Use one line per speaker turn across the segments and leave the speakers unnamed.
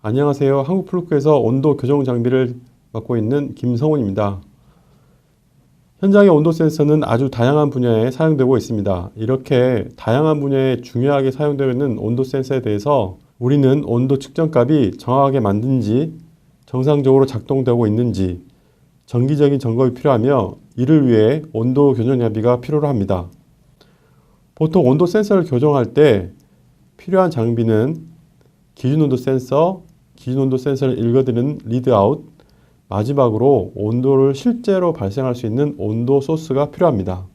안녕하세요. 한국플루크에서 온도 교정 장비를 맡고 있는 김성훈입니다. 현장의 온도 센서는 아주 다양한 분야에 사용되고 있습니다. 이렇게 다양한 분야에 중요하게 사용되고 있는 온도 센서에 대해서 우리는 온도 측정값이 정확하게 맞는지, 정상적으로 작동되고 있는지 정기적인 점검이 필요하며 이를 위해 온도 교정 장비가 필요로 합니다. 보통 온도 센서를 교정할 때 필요한 장비는 기준온도 센서, 기준온도 센서를 읽어드리는 리드아웃, 마지막으로 온도를 실제로 발생할 수 있는 온도 소스가 필요합니다.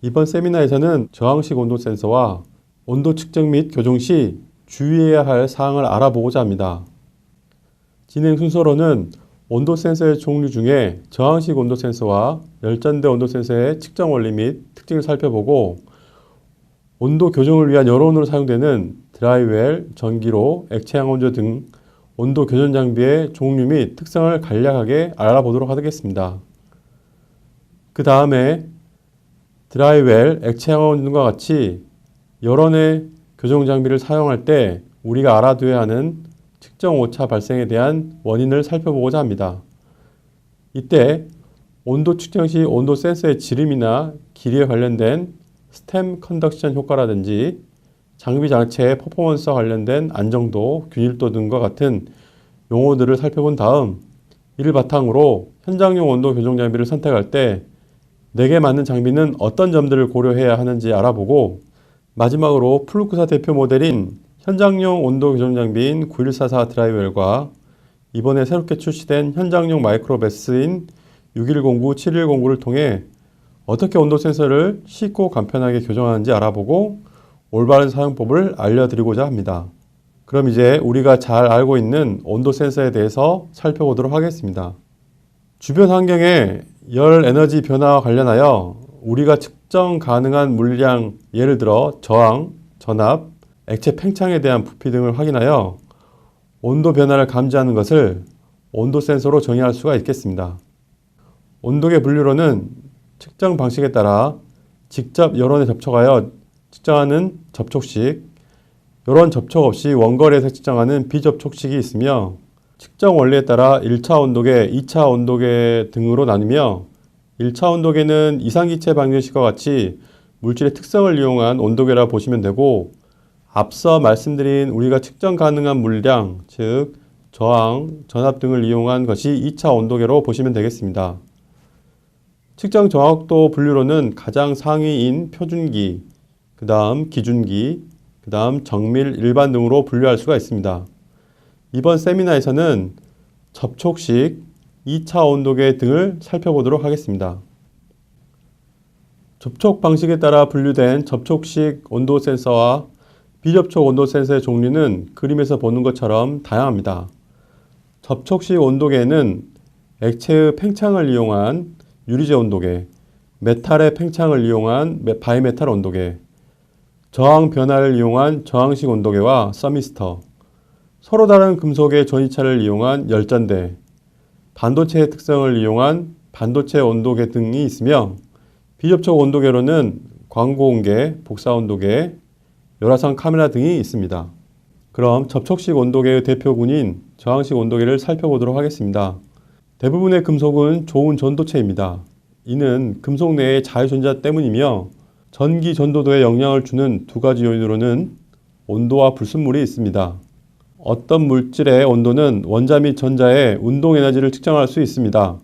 이번 세미나에서는 저항식 온도 센서와 온도 측정 및 교정 시 주의해야 할 사항을 알아보고자 합니다. 진행 순서로는 온도 센서의 종류 중에 저항식 온도 센서와 열전대 온도 센서의 측정 원리 및 특징을 살펴보고 온도 교정을 위한 여론으로 사용되는 드라이웰, 전기로, 액체 항온조 등 온도 교정 장비의 종류 및 특성을 간략하게 알아보도록 하겠습니다. 그 다음에 드라이웰, 액체 항온과 같이 여론의 교정 장비를 사용할 때 우리가 알아둬야 하는 측정 오차 발생에 대한 원인을 살펴보고자 합니다. 이때 온도 측정 시 온도 센서의 지름이나 길이에 관련된 스템 컨덕션 효과라든지 장비 자체의 퍼포먼스와 관련된 안정도, 균일도 등과 같은 용어들을 살펴본 다음 이를 바탕으로 현장용 온도 교정 장비를 선택할 때 내게 맞는 장비는 어떤 점들을 고려해야 하는지 알아보고 마지막으로 플루크사 대표 모델인 현장용 온도 교정 장비인 9144 드라이웰과 이번에 새롭게 출시된 현장용 마이크로베스인 6109, 7109를 통해 어떻게 온도 센서를 쉽고 간편하게 교정하는지 알아보고 올바른 사용법을 알려드리고자 합니다. 그럼 이제 우리가 잘 알고 있는 온도 센서에 대해서 살펴보도록 하겠습니다. 주변 환경의 열 에너지 변화와 관련하여 우리가 측정 가능한 물량, 예를 들어 저항, 전압, 액체 팽창에 대한 부피 등을 확인하여 온도 변화를 감지하는 것을 온도 센서로 정의할 수가 있겠습니다. 온도계 분류로는 측정 방식에 따라 직접 여론에 접촉하여 측정하는 접촉식, 여론 접촉 없이 원거리에서 측정하는 비접촉식이 있으며 측정 원리에 따라 1차 온도계, 2차 온도계 등으로 나누며 1차 온도계는 이상기체 방정식과 같이 물질의 특성을 이용한 온도계라 보시면 되고 앞서 말씀드린 우리가 측정 가능한 물량, 즉 저항, 전압 등을 이용한 것이 2차 온도계로 보시면 되겠습니다. 측정 정확도 분류로는 가장 상위인 표준기, 그 다음 기준기, 그 다음 정밀, 일반 등으로 분류할 수가 있습니다. 이번 세미나에서는 접촉식, 2차 온도계 등을 살펴보도록 하겠습니다. 접촉 방식에 따라 분류된 접촉식 온도 센서와 비접촉 온도 센서의 종류는 그림에서 보는 것처럼 다양합니다. 접촉식 온도계는 액체의 팽창을 이용한 유리제 온도계, 메탈의 팽창을 이용한 바이메탈 온도계, 저항 변화를 이용한 저항식 온도계와 서미스터, 서로 다른 금속의 전이차를 이용한 열전대, 반도체의 특성을 이용한 반도체 온도계 등이 있으며 비접촉 온도계로는 광고온계, 복사온도계, 열화상 카메라 등이 있습니다. 그럼 접촉식 온도계의 대표군인 저항식 온도계를 살펴보도록 하겠습니다. 대부분의 금속은 좋은 전도체입니다. 이는 금속 내의 자유전자 때문이며 전기 전도도에 영향을 주는 두 가지 요인으로는 온도와 불순물이 있습니다. 어떤 물질의 온도는 원자 및 전자의 운동 에너지를 측정할 수 있습니다.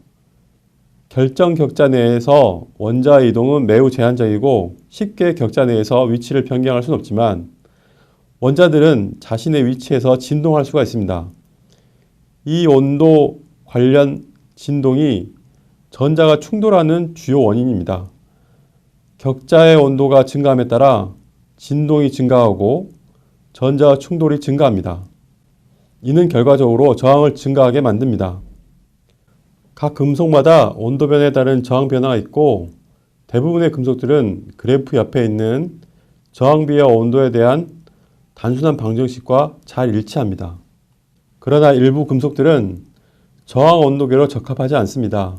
결정 격자 내에서 원자의 이동은 매우 제한적이고 쉽게 격자 내에서 위치를 변경할 수는 없지만 원자들은 자신의 위치에서 진동할 수가 있습니다. 이 온도 관련 진동이 전자가 충돌하는 주요 원인입니다. 격자의 온도가 증가함에 따라 진동이 증가하고 전자와 충돌이 증가합니다. 이는 결과적으로 저항을 증가하게 만듭니다. 각 금속마다 온도 변화에 따른 저항 변화가 있고 대부분의 금속들은 그래프 옆에 있는 저항비와 온도에 대한 단순한 방정식과 잘 일치합니다. 그러나 일부 금속들은 저항 온도계로 적합하지 않습니다.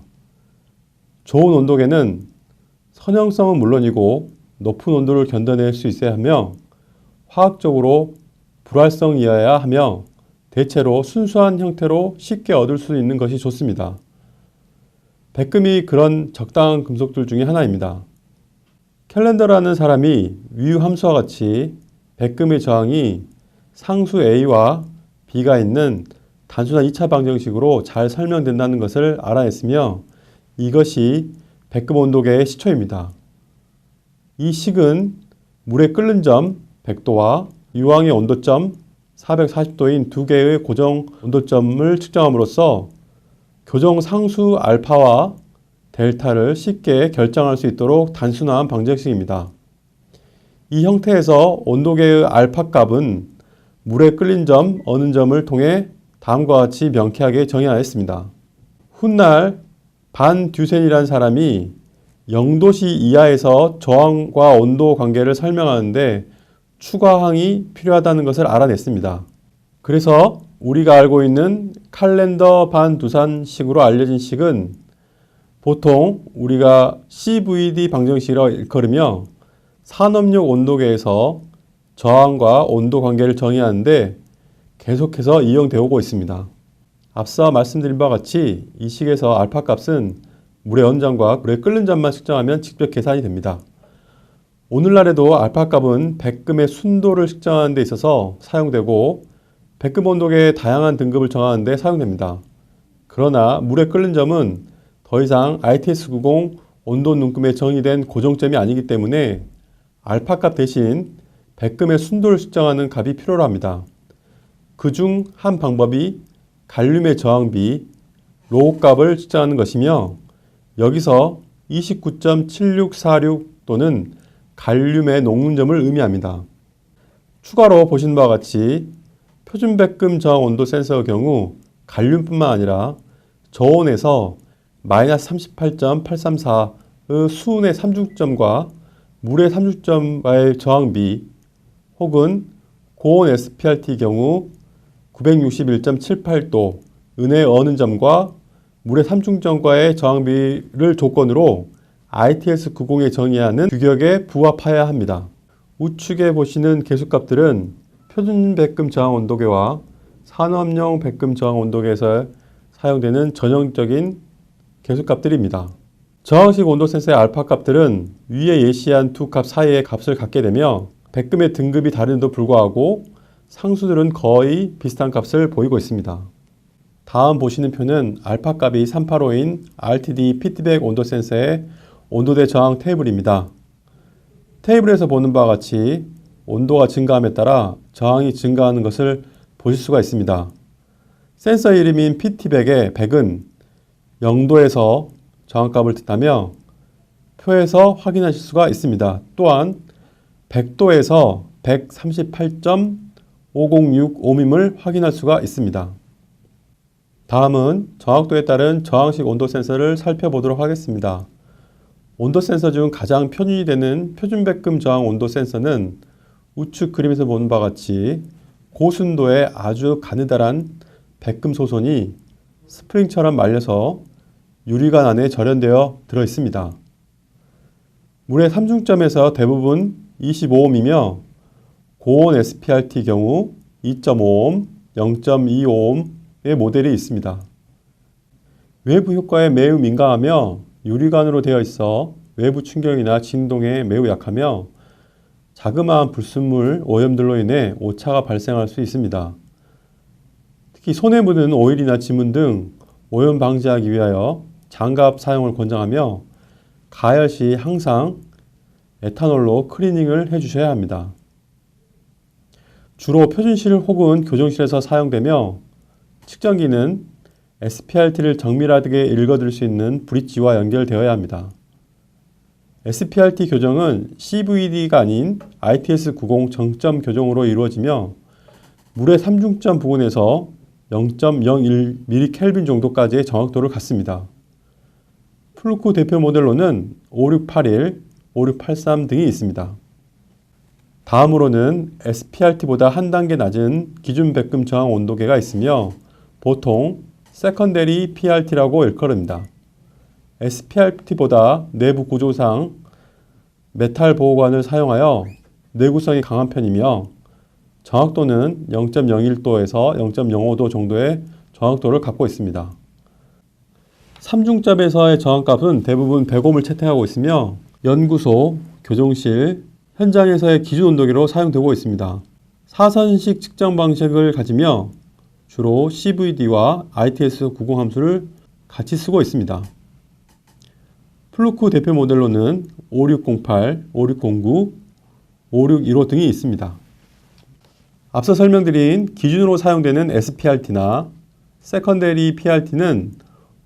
좋은 온도계는 선형성은 물론이고 높은 온도를 견뎌낼 수 있어야 하며 화학적으로 불활성이어야 하며 대체로 순수한 형태로 쉽게 얻을 수 있는 것이 좋습니다. 백금이 그런 적당한 금속들 중에 하나입니다. 캘렌더라는 사람이 위의 함수와 같이 백금의 저항이 상수 A와 B가 있는 단순한 2차 방정식으로 잘 설명된다는 것을 알아냈으며 이것이 백금 온도계의 시초입니다. 이 식은 물의 끓는 점 100도와 유황의 온도점 440도인 두 개의 고정 온도점을 측정함으로써 교정 상수 알파와 델타를 쉽게 결정할 수 있도록 단순한 방정식입니다. 이 형태에서 온도계의 알파 값은 물의 끓는 점 어느 점을 통해 다음과 같이 명쾌하게 정의하였습니다. 훗날 반 듀센이라는 사람이 0도씨 이하에서 저항과 온도 관계를 설명하는데 추가항이 필요하다는 것을 알아냈습니다. 그래서 우리가 알고 있는 칼렌더 반 두산식으로 알려진 식은 보통 우리가 CVD 방정식이라고 일컬으며 산업용 온도계에서 저항과 온도 관계를 정의하는데 계속해서 이용되어 오고 있습니다. 앞서 말씀드린 바와 같이 이 식에서 알파 값은 물의 온점과 물의 끓는 점만 측정하면 직접 계산이 됩니다. 오늘날에도 알파 값은 백금의 순도를 측정하는 데 있어서 사용되고 백금 온도계의 다양한 등급을 정하는 데 사용됩니다. 그러나 물의 끓는 점은 더 이상 ITS90 온도 눈금에 정의된 고정점이 아니기 때문에 알파 값 대신 백금의 순도를 측정하는 값이 필요로 합니다. 그중 한 방법이 갈륨의 저항비 로우 값을 측정하는 것이며 여기서 29.7646 또는 갈륨의 녹는점을 의미합니다. 추가로 보신 바와 같이 표준 백금 저항 온도 센서의 경우 갈륨뿐만 아니라 저온에서 마이너스 38.834의 수온의 삼중점과 물의 삼중점과의 저항비 혹은 고온 SPRT 경우 961.78도 은의 어는 점과 물의 삼중점과의 저항비를 조건으로 ITS90에 정의하는 규격에 부합하여야 합니다. 우측에 보시는 계수값들은 표준 백금 저항 온도계와 산업용 백금 저항 온도계에서 사용되는 전형적인 계수값들입니다. 저항식 온도 센서의 알파 값들은 위에 예시한 두 값 사이의 값을 갖게 되며 백금의 등급이 다름에도 불구하고 상수들은 거의 비슷한 값을 보이고 있습니다. 다음 보시는 표는 알파 값이 385인 RTD 피드백 온도 센서의 온도대 저항 테이블입니다. 테이블에서 보는 바와 같이 온도가 증가함에 따라 저항이 증가하는 것을 보실 수가 있습니다. 센서 이름인 PT백의 100은 0도에서 저항값을 뜻하며 표에서 확인하실 수가 있습니다. 또한 100도에서 138.506옴임을 확인할 수가 있습니다. 다음은 정확도에 따른 저항식 온도 센서를 살펴보도록 하겠습니다. 온도 센서 중 가장 편익이 되는 표준 백금 저항 온도 센서는 우측 그림에서 보는 바와 같이 고순도의 아주 가느다란 백금 소선이 스프링처럼 말려서 유리관 안에 절연되어 들어 있습니다. 물의 삼중점에서 대부분 25옴이며 고온 SPRT 경우 2.5옴, 0.25옴의 모델이 있습니다. 외부 효과에 매우 민감하며 유리관으로 되어 있어 외부 충격이나 진동에 매우 약하며 자그마한 불순물 오염들로 인해 오차가 발생할 수 있습니다. 특히 손에 묻은 오일이나 지문 등 오염 방지하기 위하여 장갑 사용을 권장하며 가열 시 항상 에탄올로 클리닝을 해주셔야 합니다. 주로 표준실 혹은 교정실에서 사용되며 측정기는 SPRT를 정밀하게 읽어들 수 있는 브릿지와 연결되어야 합니다. SPRT 교정은 CVD가 아닌 ITS90 정점 교정으로 이루어지며 물의 삼중점 부근에서 0.01mK 정도까지의 정확도를 갖습니다. 플루크 대표 모델로는 5681, 5683 등이 있습니다. 다음으로는 SPRT보다 한 단계 낮은 기준 백금 저항 온도계가 있으며 보통 세컨데리 PRT라고 일컬습니다. SPRT보다 내부 구조상 메탈 보호관을 사용하여 내구성이 강한 편이며 정확도는 0.01도에서 0.05도 정도의 정확도를 갖고 있습니다. 3중점에서의 저항값은 대부분 100옴을 채택하고 있으며 연구소, 교정실, 현장에서의 기준 온도계로 사용되고 있습니다. 사선식 측정 방식을 가지며 주로 CVD와 ITS90 함수를 같이 쓰고 있습니다. 플루크 대표 모델로는 5608, 5609, 5615 등이 있습니다. 앞서 설명드린 기준으로 사용되는 SPRT나 세컨더리 PRT는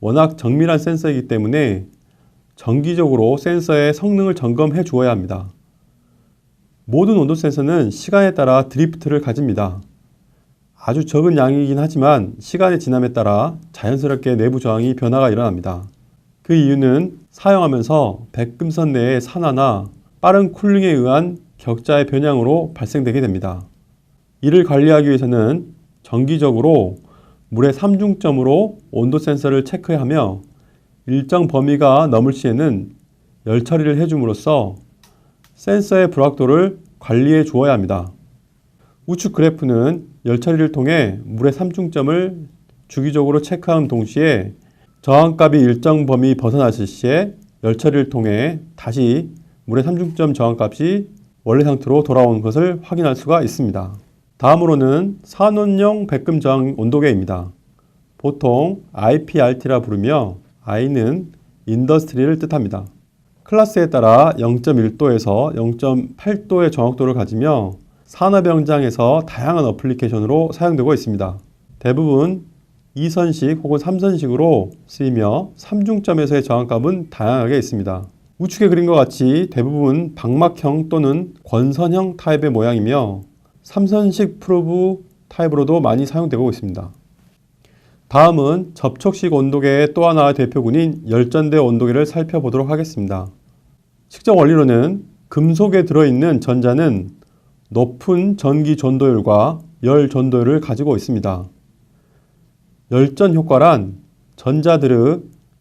워낙 정밀한 센서이기 때문에 정기적으로 센서의 성능을 점검해 주어야 합니다. 모든 온도 센서는 시간에 따라 드리프트를 가집니다. 아주 적은 양이긴 하지만 시간의 지남에 따라 자연스럽게 내부 저항이 변화가 일어납니다. 그 이유는 사용하면서 백금선 내의 산화나 빠른 쿨링에 의한 격자의 변형으로 발생되게 됩니다. 이를 관리하기 위해서는 정기적으로 물의 3중점으로 온도 센서를 체크하며 일정 범위가 넘을 시에는 열 처리를 해줌으로써 센서의 불확도를 관리해 주어야 합니다. 우측 그래프는 열 처리를 통해 물의 3중점을 주기적으로 체크하는 동시에 저항값이 일정 범위 벗어났을 시에 열 처리를 통해 다시 물의 3중점 저항값이 원래 상태로 돌아오는 것을 확인할 수가 있습니다. 다음으로는 산원용 백금 저항 온도계입니다. 보통 IPRT라 부르며 I는 인더스트리를 뜻합니다. 클래스에 따라 0.1도에서 0.8도의 정확도를 가지며 산업 현장에서 다양한 어플리케이션으로 사용되고 있습니다. 대부분 2선식 혹은 3선식으로 쓰이며 3중점에서의 저항값은 다양하게 있습니다. 우측에 그린 것 같이 대부분 방막형 또는 권선형 타입의 모양이며 3선식 프로브 타입으로도 많이 사용되고 있습니다. 다음은 접촉식 온도계의 또 하나의 대표군인 열전대 온도계를 살펴보도록 하겠습니다. 측정 원리로는 금속에 들어있는 전자는 높은 전기 전도율과 열 전도율을 가지고 있습니다. 열전 효과란 전자들의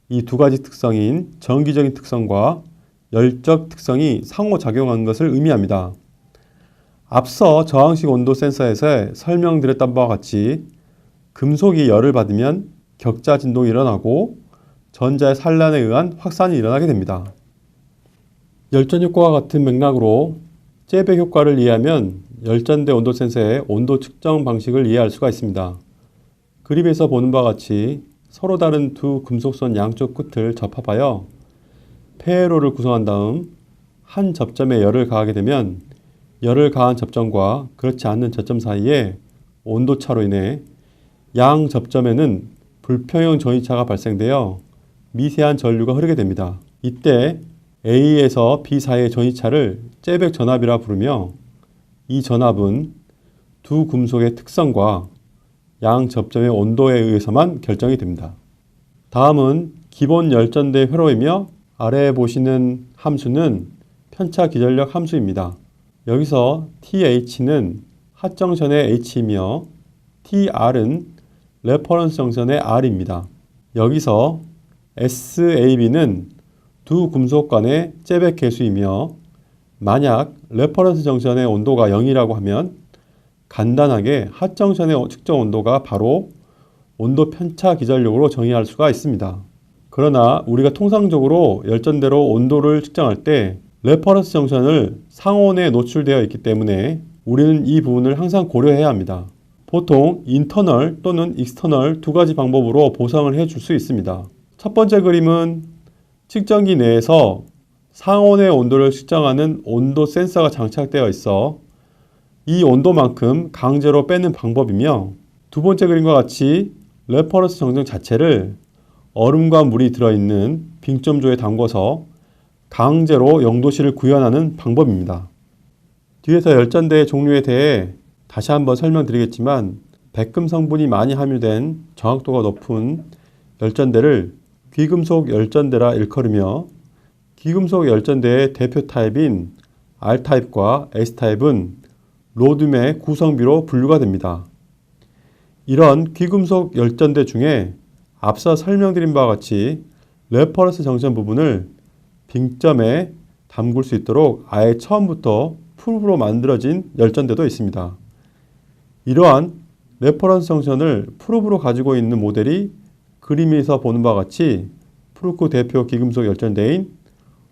이 두 가지 특성인 전기적인 특성과 열적 특성이 상호작용하는 것을 의미합니다. 앞서 저항식 온도 센서에서 설명드렸던 바와 같이 금속이 열을 받으면 격자 진동이 일어나고 전자의 산란에 의한 확산이 일어나게 됩니다. 열전 효과와 같은 맥락으로 째백 효과를 이해하면 열전대 온도 센서의 온도 측정 방식을 이해할 수가 있습니다. 그림에서 보는 바와 같이 서로 다른 두 금속선 양쪽 끝을 접합하여 폐회로를 구성한 다음 한 접점에 열을 가하게 되면 열을 가한 접점과 그렇지 않는 접점 사이에 온도차로 인해 양 접점에는 불평형 전이차가 발생되어 미세한 전류가 흐르게 됩니다. 이때 A에서 B 사이의 전이차를 째백 전압이라 부르며 이 전압은 두 금속의 특성과 양 접점의 온도에 의해서만 결정이 됩니다. 다음은 기본 열전대 회로이며 아래에 보시는 함수는 편차 기전력 함수입니다. 여기서 TH는 핫정션의 H이며 TR은 레퍼런스 정선의 R입니다. 여기서 SAB는 두 금속 간의 째백 계수이며 만약 레퍼런스 정선의 온도가 0이라고 하면 간단하게 핫정션의 측정 온도가 바로 온도 편차 기전력으로 정의할 수가 있습니다. 그러나 우리가 통상적으로 열전대로 온도를 측정할 때 레퍼런스 정선을 상온에 노출되어 있기 때문에 우리는 이 부분을 항상 고려해야 합니다. 보통 인터널 또는 익스터널 두 가지 방법으로 보상을 해줄 수 있습니다. 첫 번째 그림은 측정기 내에서 상온의 온도를 측정하는 온도 센서가 장착되어 있어 이 온도만큼 강제로 빼는 방법이며 두 번째 그림과 같이 레퍼런스 정정 자체를 얼음과 물이 들어있는 빙점조에 담궈서 강제로 0도씨를 구현하는 방법입니다. 뒤에서 열전대의 종류에 대해 다시 한번 설명드리겠지만 백금 성분이 많이 함유된 정확도가 높은 열전대를 귀금속 열전대라 일컬으며 귀금속 열전대의 대표 타입인 R타입과 S타입은 로듐의 구성비로 분류가 됩니다. 이런 귀금속 열전대 중에 앞서 설명드린 바와 같이 레퍼런스 정션 부분을 빙점에 담글 수 있도록 아예 처음부터 풀로 만들어진 열전대도 있습니다. 이러한 레퍼런스 정션을 프로브로 가지고 있는 모델이 그림에서 보는 바와 같이 프루크 대표 기금속 열전대인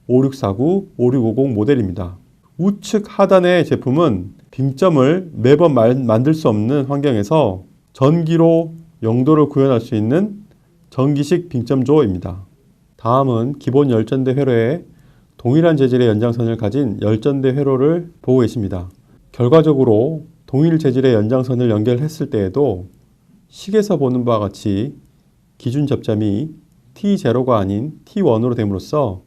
5649, 5650 모델입니다. 우측 하단의 제품은 빙점을 매번 만들 수 없는 환경에서 전기로 용도를 구현할 수 있는 전기식 빙점조입니다. 다음은 기본 열전대 회로에 동일한 재질의 연장선을 가진 열전대 회로를 보고 계십니다. 결과적으로 동일 재질의 연장선을 연결했을 때에도 식에서 보는 바와 같이 기준 접점이 T0가 아닌 T1으로 됨으로써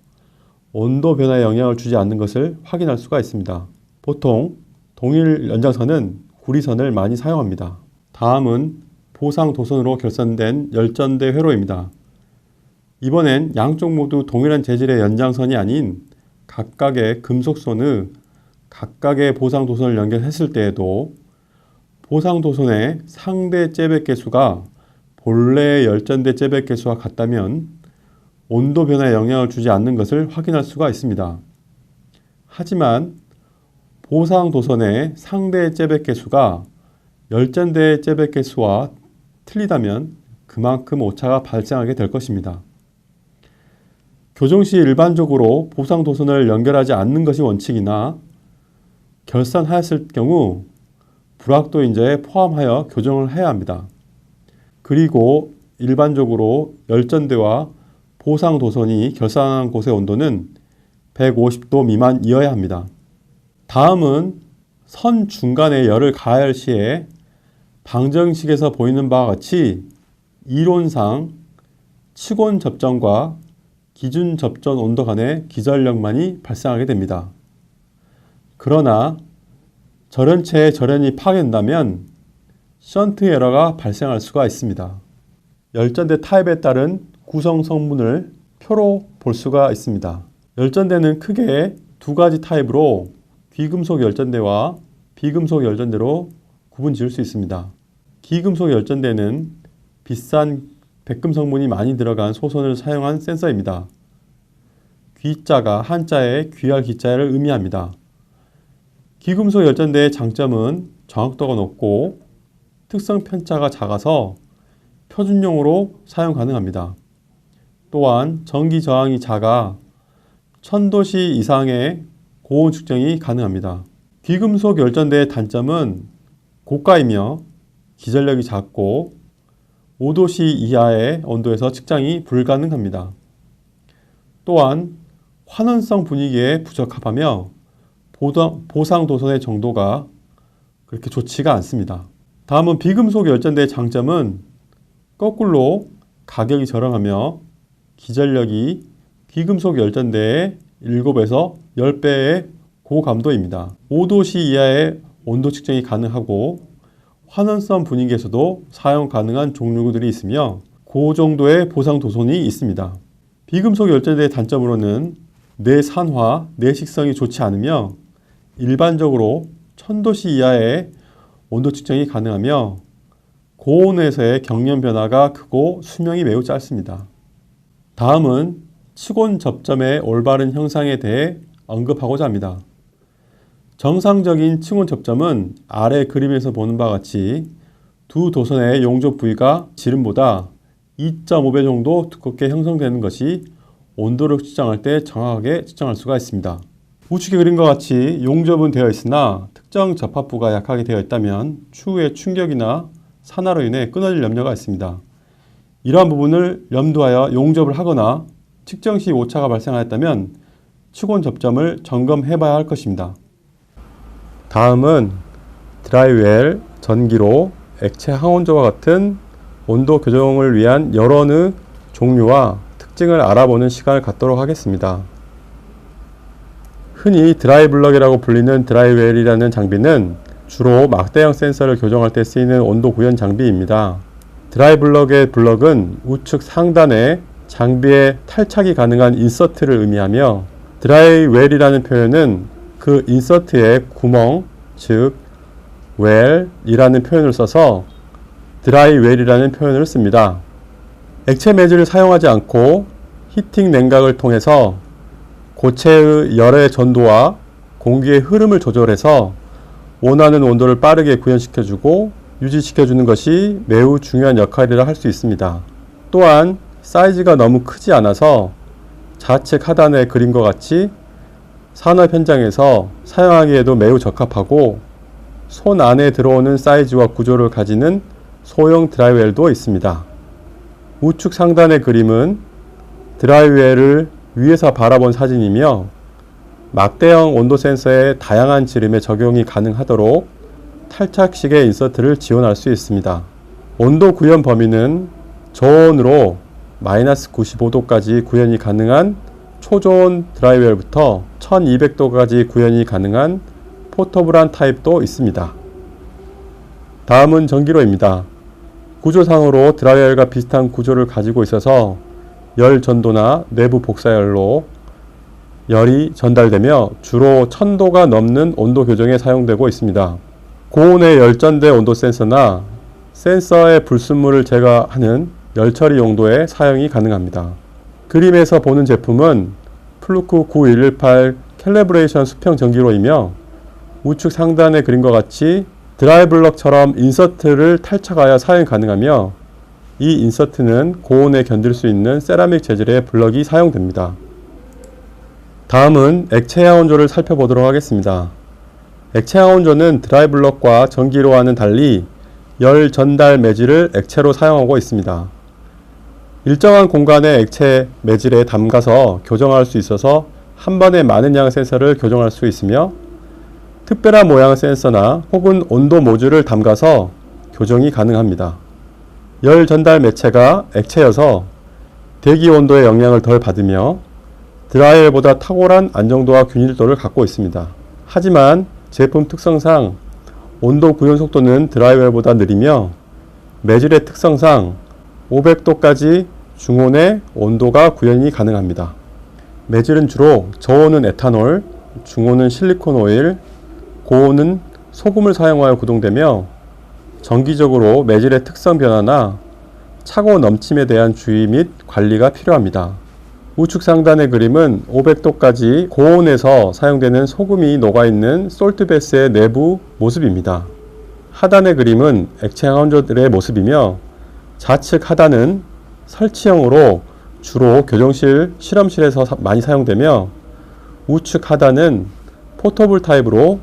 온도 변화에 영향을 주지 않는 것을 확인할 수가 있습니다. 보통 동일 연장선은 구리선을 많이 사용합니다. 다음은 보상 도선으로 결선된 열전대 회로입니다. 이번엔 양쪽 모두 동일한 재질의 연장선이 아닌 각각의 금속선의 각각의 보상 도선을 연결했을 때에도 보상 도선의 상대 째백 개수가 본래의 열전대 째백 개수와 같다면 온도 변화에 영향을 주지 않는 것을 확인할 수가 있습니다. 하지만 보상 도선의 상대 째백 개수가 열전대 째백 개수와 틀리다면 그만큼 오차가 발생하게 될 것입니다. 교정 시 일반적으로 보상 도선을 연결하지 않는 것이 원칙이나 결선하였을 경우 불확도 인자에 포함하여 교정을 해야 합니다. 그리고 일반적으로 열전대와 보상 도선이 결선한 곳의 온도는 150도 미만이어야 합니다. 다음은 선 중간에 열을 가할 시에 방정식에서 보이는 바와 같이 이론상 치곤 접점과 기준 접점 온도 간의 기전력만이 발생하게 됩니다. 그러나 절연체의 절연이 파괴된다면 션트 에러가 발생할 수가 있습니다. 열전대 타입에 따른 구성 성분을 표로 볼 수가 있습니다. 열전대는 크게 두 가지 타입으로 귀금속 열전대와 비금속 열전대로 구분 지을 수 있습니다. 귀금속 열전대는 비싼 백금 성분이 많이 들어간 소선을 사용한 센서입니다. 귀자가 한자의 귀할 기자를 의미합니다. 귀금속 열전대의 장점은 정확도가 높고 특성 편차가 작아서 표준용으로 사용 가능합니다. 또한 전기 저항이 작아 1000도씨 이상의 고온 측정이 가능합니다. 귀금속 열전대의 단점은 고가이며 기전력이 작고 5도씨 이하의 온도에서 측정이 불가능합니다. 또한 환원성 분위기에 부적합하며 보상 도선의 정도가 그렇게 좋지가 않습니다. 다음은 비금속 열전대의 장점은 거꾸로 가격이 저렴하며 기전력이 귀금속 열전대의 7에서 10배의 고감도입니다. 5도씨 이하의 온도 측정이 가능하고 환원성 분위기에서도 사용 가능한 종류들이 있으며 그 정도의 보상 도선이 있습니다. 비금속 열전대의 단점으로는 내산화, 내식성이 좋지 않으며 일반적으로 1000도씨 이하의 온도 측정이 가능하며 고온에서의 경련 변화가 크고 수명이 매우 짧습니다. 다음은 치곤 접점의 올바른 형상에 대해 언급하고자 합니다. 정상적인 치곤 접점은 아래 그림에서 보는 바와 같이 두 도선의 용접 부위가 지름보다 2.5배 정도 두껍게 형성되는 것이 온도를 측정할 때 정확하게 측정할 수가 있습니다. 우측에 그린 것 같이 용접은 되어 있으나 특정 접합부가 약하게 되어 있다면 추후에 충격이나 산화로 인해 끊어질 염려가 있습니다. 이러한 부분을 염두하여 용접을 하거나 측정 시 오차가 발생하였다면 치곤 접점을 점검해 봐야 할 것입니다. 다음은 드라이웰, 전기로, 액체 항온조와 같은 온도 교정을 위한 여론의 종류와 특징을 알아보는 시간을 갖도록 하겠습니다. 흔히 드라이블럭이라고 불리는 드라이웰이라는 장비는 주로 막대형 센서를 교정할 때 쓰이는 온도 구현 장비입니다. 드라이블럭의 블럭은 우측 상단에 장비에 탈착이 가능한 인서트를 의미하며 드라이웰이라는 표현은 그 인서트에 구멍, 즉 웰이라는 표현을 써서 드라이웰이라는 표현을 씁니다. 액체 매질을 사용하지 않고 히팅 냉각을 통해서 고체의 열의 전도와 공기의 흐름을 조절해서 원하는 온도를 빠르게 구현시켜주고 유지시켜주는 것이 매우 중요한 역할이라 할 수 있습니다. 또한 사이즈가 너무 크지 않아서 좌측 하단의 그림과 같이 산업 현장에서 사용하기에도 매우 적합하고 손 안에 들어오는 사이즈와 구조를 가지는 소형 드라이웰도 있습니다. 우측 상단의 그림은 드라이웰을 위에서 바라본 사진이며 막대형 온도 센서의 다양한 지름에 적용이 가능하도록 탈착식의 인서트를 지원할 수 있습니다. 온도 구현 범위는 저온으로 마이너스 95도까지 구현이 가능한 초저온 드라이웰부터 1200도까지 구현이 가능한 포터블한 타입도 있습니다. 다음은 전기로입니다. 구조상으로 드라이웰과 비슷한 구조를 가지고 있어서 열 전도나 내부 복사열로 열이 전달되며 주로 1000도가 넘는 온도 교정에 사용되고 있습니다. 고온의 열전대 온도 센서나 센서의 불순물을 제거하는 열처리 용도에 사용이 가능합니다. 그림에서 보는 제품은 플루크 9118 캘리브레이션 수평 전기로이며 우측 상단의 그림과 같이 드라이블럭처럼 인서트를 탈착하여 사용 가능하며 이 인서트는 고온에 견딜 수 있는 세라믹 재질의 블럭이 사용됩니다. 다음은 액체양온조를 살펴보도록 하겠습니다. 액체양온조는 드라이블럭과 전기로와는 달리 열 전달 매질을 액체로 사용하고 있습니다. 일정한 공간의 액체 매질에 담가서 교정할 수 있어서 한 번에 많은 양의 센서를 교정할 수 있으며 특별한 모양의 센서나 혹은 온도 모듈을 담가서 교정이 가능합니다. 열 전달 매체가 액체여서 대기 온도의 영향을 덜 받으며 드라이웰보다 탁월한 안정도와 균일도를 갖고 있습니다. 하지만 제품 특성상 온도 구현 속도는 드라이웰보다 느리며 매질의 특성상 500도까지 중온의 온도가 구현이 가능합니다. 매질은 주로 저온은 에탄올, 중온은 실리콘 오일, 고온은 소금을 사용하여 구동되며 정기적으로 매질의 특성 변화나 차고 넘침에 대한 주의 및 관리가 필요합니다. 우측 상단의 그림은 500도까지 고온에서 사용되는 소금이 녹아있는 솔트베스의 내부 모습입니다. 하단의 그림은 액체양온조들의 모습이며 좌측 하단은 설치형으로 주로 교정실, 실험실에서 많이 사용되며 우측 하단은 포터블 타입으로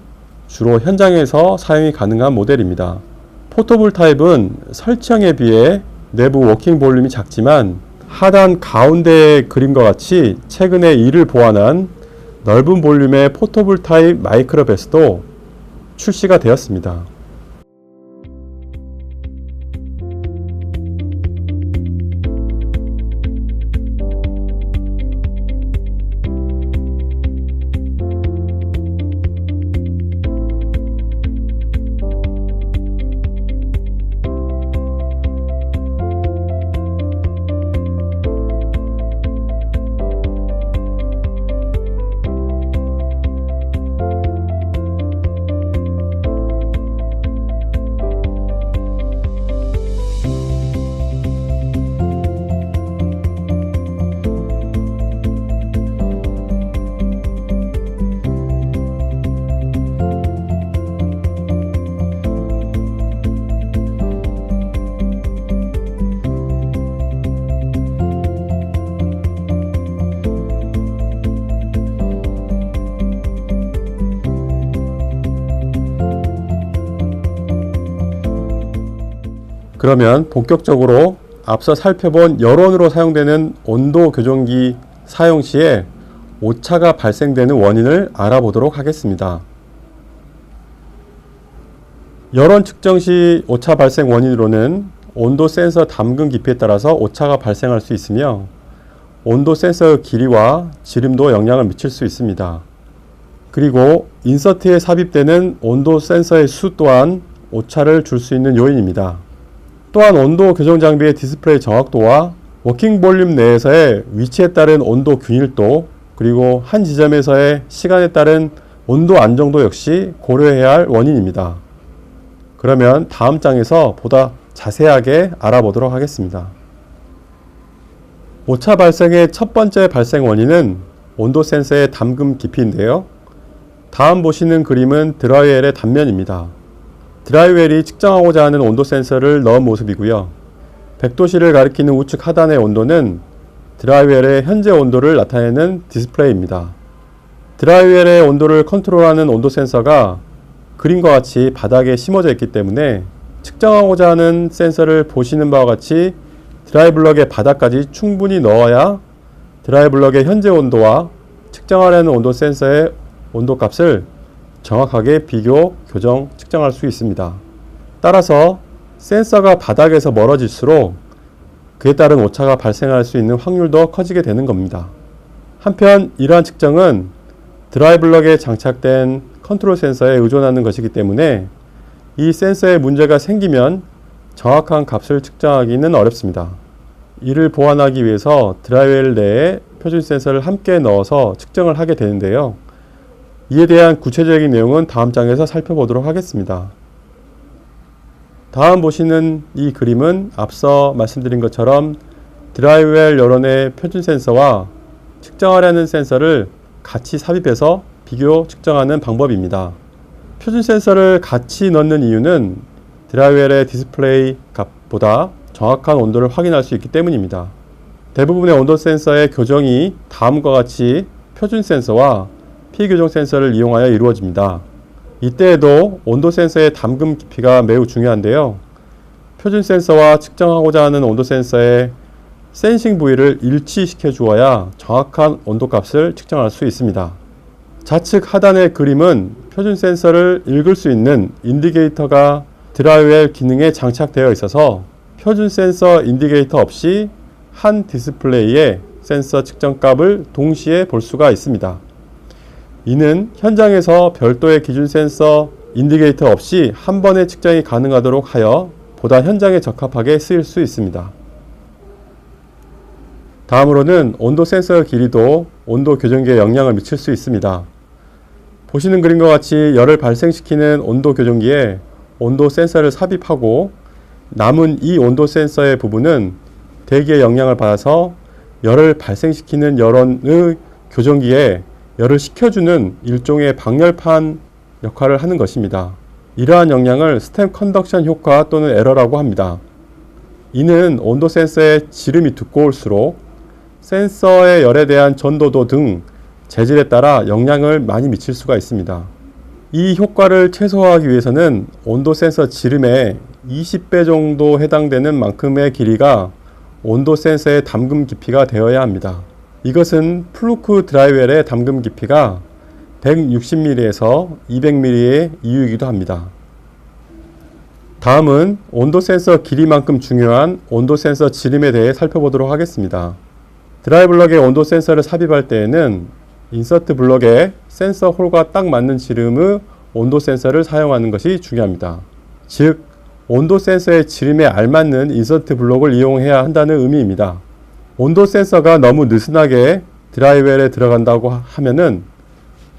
주로 현장에서 사용이 가능한 모델입니다. 포터블 타입은 설치형에 비해 내부 워킹 볼륨이 작지만 하단 가운데의 그림과 같이 최근에 이를 보완한 넓은 볼륨의 포터블 타입 마이크로베스도 출시가 되었습니다. 그러면 본격적으로 앞서 살펴본 열온으로 사용되는 온도 교정기 사용 시에 오차가 발생되는 원인을 알아보도록 하겠습니다. 열온 측정 시 오차 발생 원인으로는 온도 센서 담금 깊이에 따라서 오차가 발생할 수 있으며 온도 센서의 길이와 지름도 영향을 미칠 수 있습니다. 그리고 인서트에 삽입되는 온도 센서의 수 또한 오차를 줄 수 있는 요인입니다. 또한 온도 교정 장비의 디스플레이 정확도와 워킹 볼륨 내에서의 위치에 따른 온도 균일도, 그리고 한 지점에서의 시간에 따른 온도 안정도 역시 고려해야 할 원인입니다. 그러면 다음 장에서 보다 자세하게 알아보도록 하겠습니다. 오차 발생의 첫 번째 발생 원인은 온도 센서의 담금 깊이인데요. 다음 보시는 그림은 드라이웰의 단면입니다. 드라이웰이 측정하고자 하는 온도 센서를 넣은 모습이고요. 100도씨를 가리키는 우측 하단의 온도는 드라이웰의 현재 온도를 나타내는 디스플레이입니다. 드라이웰의 온도를 컨트롤하는 온도 센서가 그림과 같이 바닥에 심어져 있기 때문에 측정하고자 하는 센서를 보시는 바와 같이 드라이블럭의 바닥까지 충분히 넣어야 드라이블럭의 현재 온도와 측정하려는 온도 센서의 온도값을 정확하게 비교, 교정, 측정할 수 있습니다. 따라서 센서가 바닥에서 멀어질수록 그에 따른 오차가 발생할 수 있는 확률도 커지게 되는 겁니다. 한편 이러한 측정은 드라이블럭에 장착된 컨트롤 센서에 의존하는 것이기 때문에 이 센서에 문제가 생기면 정확한 값을 측정하기는 어렵습니다. 이를 보완하기 위해서 드라이웰 내에 표준 센서를 함께 넣어서 측정을 하게 되는데요. 이에 대한 구체적인 내용은 다음 장에서 살펴보도록 하겠습니다. 다음 보시는 이 그림은 앞서 말씀드린 것처럼 드라이웰 여론의 표준 센서와 측정하려는 센서를 같이 삽입해서 비교 측정하는 방법입니다. 표준 센서를 같이 넣는 이유는 드라이웰의 디스플레이 값보다 정확한 온도를 확인할 수 있기 때문입니다. 대부분의 온도 센서의 교정이 다음과 같이 표준 센서와 피교정 센서를 이용하여 이루어집니다. 이때에도 온도 센서의 담금 깊이가 매우 중요한데요. 표준 센서와 측정하고자 하는 온도 센서의 센싱 부위를 일치시켜 주어야 정확한 온도값을 측정할 수 있습니다. 좌측 하단의 그림은 표준 센서를 읽을 수 있는 인디게이터가 드라이웰 기능에 장착되어 있어서 표준 센서 인디게이터 없이 한 디스플레이에 센서 측정값을 동시에 볼 수가 있습니다. 이는 현장에서 별도의 기준 센서 인디게이터 없이 한 번에 측정이 가능하도록 하여 보다 현장에 적합하게 쓰일 수 있습니다. 다음으로는 온도 센서 길이도 온도 교정기에 영향을 미칠 수 있습니다. 보시는 그림과 같이 열을 발생시키는 온도 교정기에 온도 센서를 삽입하고 남은 이 온도 센서의 부분은 대기의 영향을 받아서 열을 발생시키는 여론의 교정기에 열을 식혀주는 일종의 방열판 역할을 하는 것입니다. 이러한 영향을 스템 컨덕션 효과 또는 에러라고 합니다. 이는 온도 센서의 지름이 두꺼울수록 센서의 열에 대한 전도도 등 재질에 따라 영향을 많이 미칠 수가 있습니다. 이 효과를 최소화하기 위해서는 온도 센서 지름의 20배 정도 해당되는 만큼의 길이가 온도 센서의 담금 깊이가 되어야 합니다. 이것은 플루크 드라이웰의 담금 깊이가 160mm에서 200mm의 이유이기도 합니다. 다음은 온도 센서 길이만큼 중요한 온도 센서 지름에 대해 살펴보도록 하겠습니다. 드라이블럭에 온도 센서를 삽입할 때에는 인서트 블럭에 센서 홀과 딱 맞는 지름의 온도 센서를 사용하는 것이 중요합니다. 즉, 온도 센서의 지름에 알맞는 인서트 블럭을 이용해야 한다는 의미입니다. 온도 센서가 너무 느슨하게 드라이웰에 들어간다고 하면은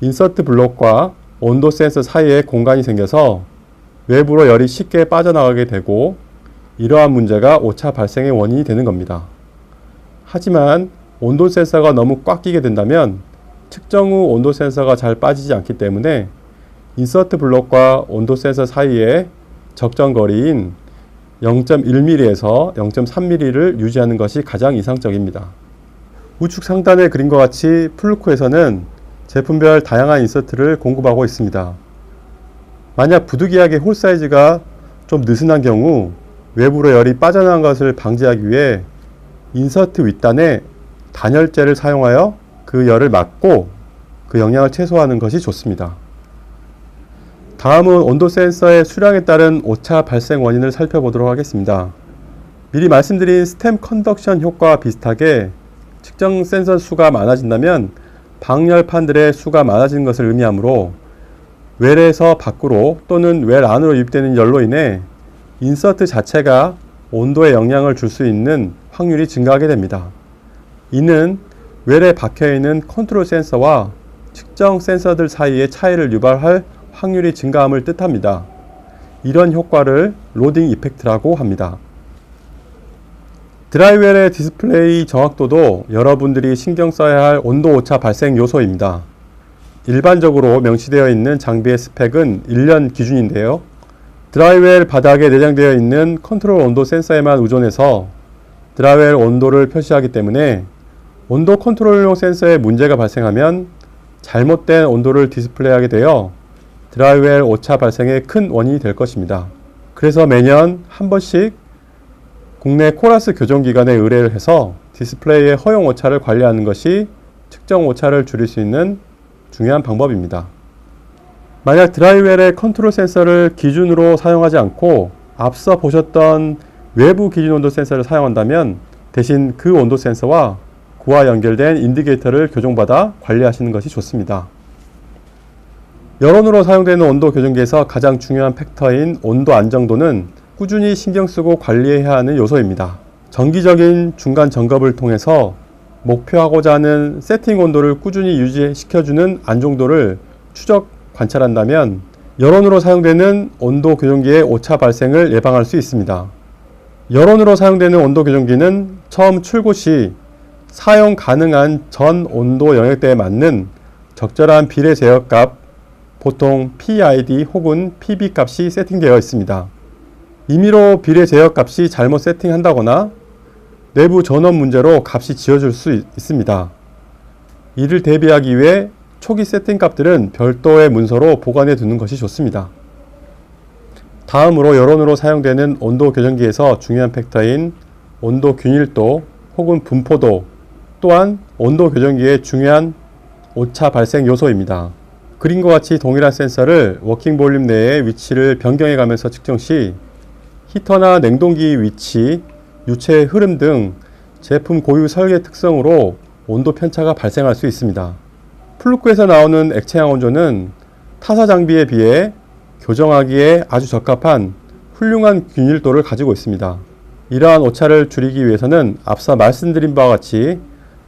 인서트 블럭과 온도 센서 사이에 공간이 생겨서 외부로 열이 쉽게 빠져나가게 되고 이러한 문제가 오차 발생의 원인이 되는 겁니다. 하지만 온도 센서가 너무 꽉 끼게 된다면 측정 후 온도 센서가 잘 빠지지 않기 때문에 인서트 블럭과 온도 센서 사이에 적정 거리인 0.1mm에서 0.3mm를 유지하는 것이 가장 이상적입니다. 우측 상단의 그림과 같이 플루크에서는 제품별 다양한 인서트를 공급하고 있습니다. 만약 부득이하게 홀 사이즈가 좀 느슨한 경우 외부로 열이 빠져나간 것을 방지하기 위해 인서트 윗단에 단열재를 사용하여 그 열을 막고 그 영향을 최소화하는 것이 좋습니다. 다음은 온도 센서의 수량에 따른 오차 발생 원인을 살펴보도록 하겠습니다. 미리 말씀드린 스템 컨덕션 효과와 비슷하게 측정 센서 수가 많아진다면 방열판들의 수가 많아지는 것을 의미하므로 웰에서 밖으로 또는 웰 안으로 유입되는 열로 인해 인서트 자체가 온도에 영향을 줄 수 있는 확률이 증가하게 됩니다. 이는 웰에 박혀있는 컨트롤 센서와 측정 센서들 사이의 차이를 유발할 확률이 증가함을 뜻합니다. 이런 효과를 로딩 이펙트라고 합니다. 드라이웰의 디스플레이 정확도도 여러분들이 신경 써야 할 온도 오차 발생 요소입니다. 일반적으로 명시되어 있는 장비의 스펙은 1년 기준인데요. 드라이웰 바닥에 내장되어 있는 컨트롤 온도 센서에만 의존해서 드라이웰 온도를 표시하기 때문에 온도 컨트롤용 센서에 문제가 발생하면 잘못된 온도를 디스플레이하게 되어 드라이웰 오차 발생의 큰 원인이 될 것입니다. 그래서 매년 한 번씩 국내 코라스 교정기관에 의뢰를 해서 디스플레이의 허용 오차를 관리하는 것이 측정 오차를 줄일 수 있는 중요한 방법입니다. 만약 드라이웰의 컨트롤 센서를 기준으로 사용하지 않고 앞서 보셨던 외부 기준 온도 센서를 사용한다면 대신 그 온도 센서와 그와 연결된 인디케이터를 교정받아 관리하시는 것이 좋습니다. 여론으로 사용되는 온도 교정기에서 가장 중요한 팩터인 온도 안정도는 꾸준히 신경 쓰고 관리해야 하는 요소입니다. 정기적인 중간 점검을 통해서 목표하고자 하는 세팅 온도를 꾸준히 유지시켜주는 안정도를 추적 관찰한다면 여론으로 사용되는 온도 교정기의 오차 발생을 예방할 수 있습니다. 여론으로 사용되는 온도 교정기는 처음 출고 시 사용 가능한 전 온도 영역대에 맞는 적절한 비례 제어값, 보통 PID 혹은 PB 값이 세팅되어 있습니다. 임의로 비례 제어 값이 잘못 세팅한다거나 내부 전원 문제로 값이 지워질 수 있습니다. 이를 대비하기 위해 초기 세팅 값들은 별도의 문서로 보관해 두는 것이 좋습니다. 다음으로 여론으로 사용되는 온도 교정기에서 중요한 팩터인 온도 균일도 혹은 분포도 또한 온도 교정기의 중요한 오차 발생 요소입니다. 그림과 같이 동일한 센서를 워킹 볼륨 내의 위치를 변경해 가면서 측정 시 히터나 냉동기 위치, 유체의 흐름 등 제품 고유 설계 특성으로 온도 편차가 발생할 수 있습니다. 플루크에서 나오는 액체향 온조는 타사 장비에 비해 교정하기에 아주 적합한 훌륭한 균일도를 가지고 있습니다. 이러한 오차를 줄이기 위해서는 앞서 말씀드린 바와 같이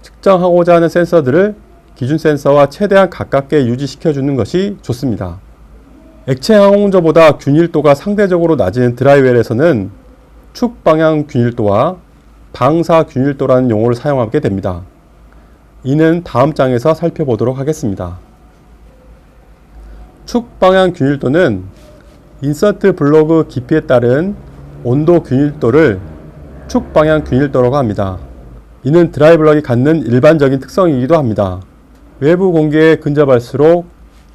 측정하고자 하는 센서들을 기준 센서와 최대한 가깝게 유지시켜주는 것이 좋습니다. 액체향 온조보다 균일도가 상대적으로 낮은 드라이웰에서는 축 방향 균일도와 방사 균일도라는 용어를 사용하게 됩니다. 이는 다음 장에서 살펴보도록 하겠습니다. 축 방향 균일도는 인서트 블로그 깊이에 따른 온도 균일도를 축 방향 균일도라고 합니다. 이는 드라이블럭이 갖는 일반적인 특성이기도 합니다. 외부 공기에 근접할수록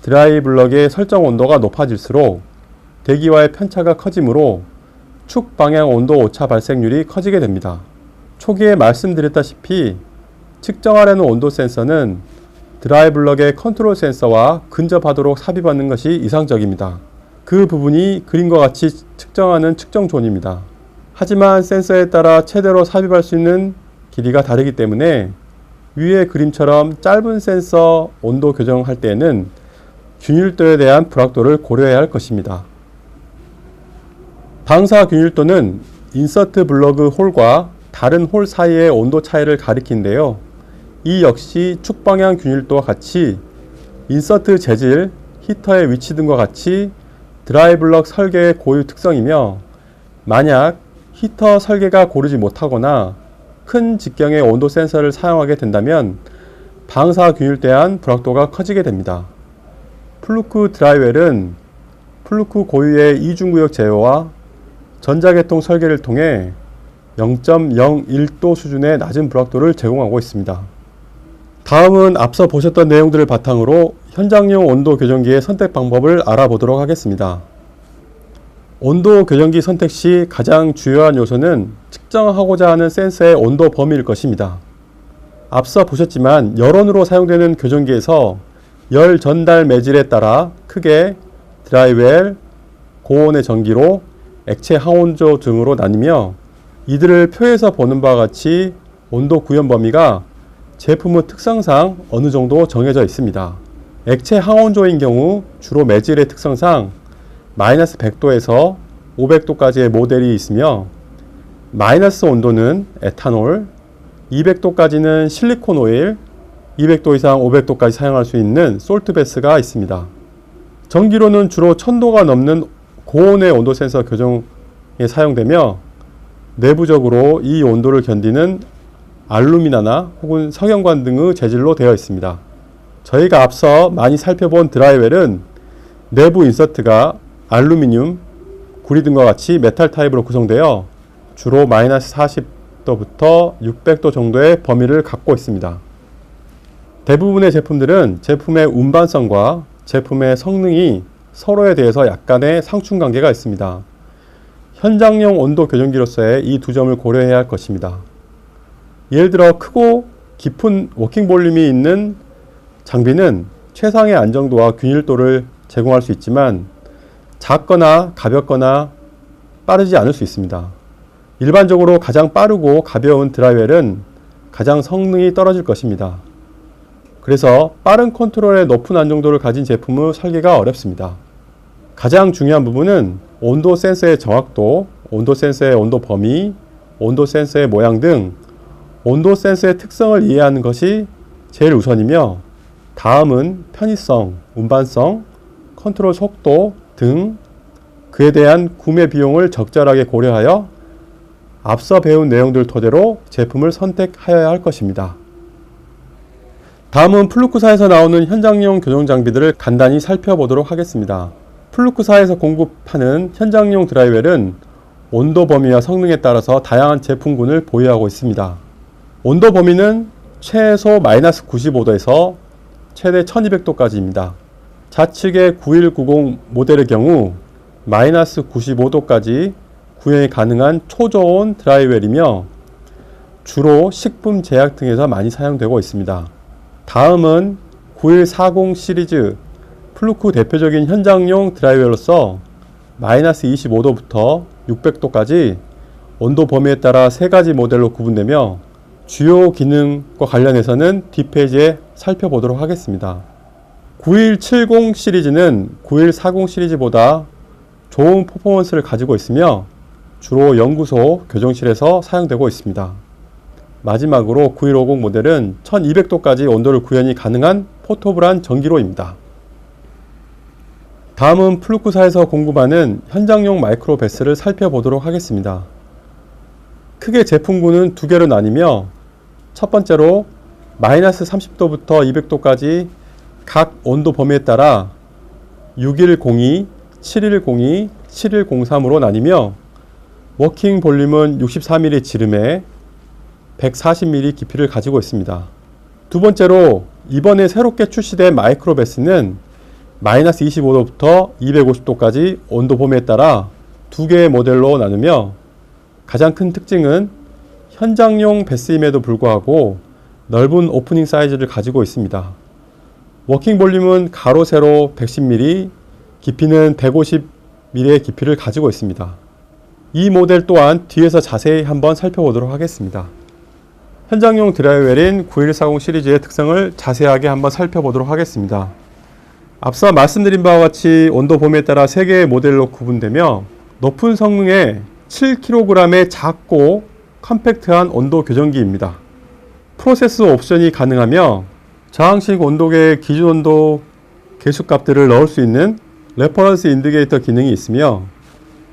드라이블럭의 설정 온도가 높아질수록 대기와의 편차가 커지므로 축 방향 온도 오차 발생률이 커지게 됩니다. 초기에 말씀드렸다시피 측정하려는 온도 센서는 드라이블럭의 컨트롤 센서와 근접하도록 삽입하는 것이 이상적입니다. 그 부분이 그림과 같이 측정하는 측정 존입니다. 하지만 센서에 따라 최대로 삽입할 수 있는 길이가 다르기 때문에 위의 그림처럼 짧은 센서 온도 교정할 때에는 균일도에 대한 불확도를 고려해야 할 것입니다. 방사 균일도는 인서트 블러그 홀과 다른 홀 사이의 온도 차이를 가리키는데요. 이 역시 축 방향 균일도와 같이 인서트 재질, 히터의 위치 등과 같이 드라이블럭 설계의 고유 특성이며 만약 히터 설계가 고르지 못하거나 큰 직경의 온도 센서를 사용하게 된다면 방사 균일도에 대한 불확도가 커지게 됩니다. 플루크 드라이웰은 플루크 고유의 이중구역 제어와 전자계통 설계를 통해 0.01도 수준의 낮은 불확도를 제공하고 있습니다. 다음은 앞서 보셨던 내용들을 바탕으로 현장용 온도 교정기의 선택 방법을 알아보도록 하겠습니다. 온도 교정기 선택 시 가장 주요한 요소는 측정하고자 하는 센서의 온도 범위일 것입니다. 앞서 보셨지만 여론으로 사용되는 교정기에서 열 전달 매질에 따라 크게 드라이웰, 고온의 전기로, 액체 항온조 등으로 나뉘며 이들을 표에서 보는 바와 같이 온도 구현 범위가 제품의 특성상 어느 정도 정해져 있습니다. 액체 항온조인 경우 주로 매질의 특성상 마이너스 100도에서 500도까지의 모델이 있으며 마이너스 온도는 에탄올, 200도까지는 실리콘 오일, 200도 이상 500도까지 사용할 수 있는 솔트베스가 있습니다. 전기로는 주로 1000도가 넘는 고온의 온도 센서 교정에 사용되며 내부적으로 이 온도를 견디는 알루미나나 혹은 석연관 등의 재질로 되어 있습니다. 저희가 앞서 많이 살펴본 드라이웰은 내부 인서트가 알루미늄, 구리 등과 같이 메탈 타입으로 구성되어 주로 마이너스 40도부터 600도 정도의 범위를 갖고 있습니다. 대부분의 제품들은 제품의 운반성과 제품의 성능이 서로에 대해서 약간의 상충관계가 있습니다. 현장용 온도 교정기로서의 이 두 점을 고려해야 할 것입니다. 예를 들어 크고 깊은 워킹 볼륨이 있는 장비는 최상의 안정도와 균일도를 제공할 수 있지만 작거나 가볍거나 빠르지 않을 수 있습니다. 일반적으로 가장 빠르고 가벼운 드라이웰은 가장 성능이 떨어질 것입니다. 그래서 빠른 컨트롤의 높은 안정도를 가진 제품의 설계가 어렵습니다. 가장 중요한 부분은 온도 센서의 정확도, 온도 센서의 온도 범위, 온도 센서의 모양 등 온도 센서의 특성을 이해하는 것이 제일 우선이며 다음은 편의성, 운반성, 컨트롤 속도 등 그에 대한 구매 비용을 적절하게 고려하여 앞서 배운 내용들 토대로 제품을 선택하여야 할 것입니다. 다음은 플루크사에서 나오는 현장용 교정 장비들을 간단히 살펴보도록 하겠습니다. 플루크사에서 공급하는 현장용 드라이웰은 온도 범위와 성능에 따라서 다양한 제품군을 보유하고 있습니다. 온도 범위는 최소 마이너스 95도에서 최대 1200도까지입니다. 좌측의 9190 모델의 경우 마이너스 95도까지 구현이 가능한 초저온 드라이웰이며 주로 식품 제약 등에서 많이 사용되고 있습니다. 다음은 9140 시리즈 플루크 대표적인 현장용 드라이웰로서 마이너스 25도부터 600도까지 온도 범위에 따라 세 가지 모델로 구분되며 주요 기능과 관련해서는 뒷페이지에 살펴보도록 하겠습니다. 9170 시리즈는 9140 시리즈보다 좋은 퍼포먼스를 가지고 있으며 주로 연구소, 교정실에서 사용되고 있습니다. 마지막으로 9150 모델은 1200도까지 온도를 구현이 가능한 포터블한 전기로입니다. 다음은 플루크사에서 공급하는 현장용 마이크로 베스를 살펴보도록 하겠습니다. 크게 제품군은 두 개로 나뉘며 첫 번째로 마이너스 30도부터 200도까지 각 온도 범위에 따라 6102, 7102, 7103으로 나뉘며 워킹 볼륨은 64mm 지름에 140mm 깊이를 가지고 있습니다. 두 번째로 이번에 새롭게 출시된 마이크로 베스는 마이너스 25도부터 250도까지 온도 범위에 따라 두 개의 모델로 나누며 가장 큰 특징은 현장용 베스임에도 불구하고 넓은 오프닝 사이즈를 가지고 있습니다. 워킹 볼륨은 가로 세로 110mm, 깊이는 150mm의 깊이를 가지고 있습니다. 이 모델 또한 뒤에서 자세히 한번 살펴보도록 하겠습니다. 현장용 드라이웰인 9140 시리즈의 특성을 자세하게 한번 살펴보도록 하겠습니다. 앞서 말씀드린 바와 같이 온도 범위에 따라 3개의 모델로 구분되며 높은 성능의 7kg의 작고 컴팩트한 온도 교정기입니다. 프로세스 옵션이 가능하며 저항식 온도계의 기준 온도 계수값들을 넣을 수 있는 레퍼런스 인디케이터 기능이 있으며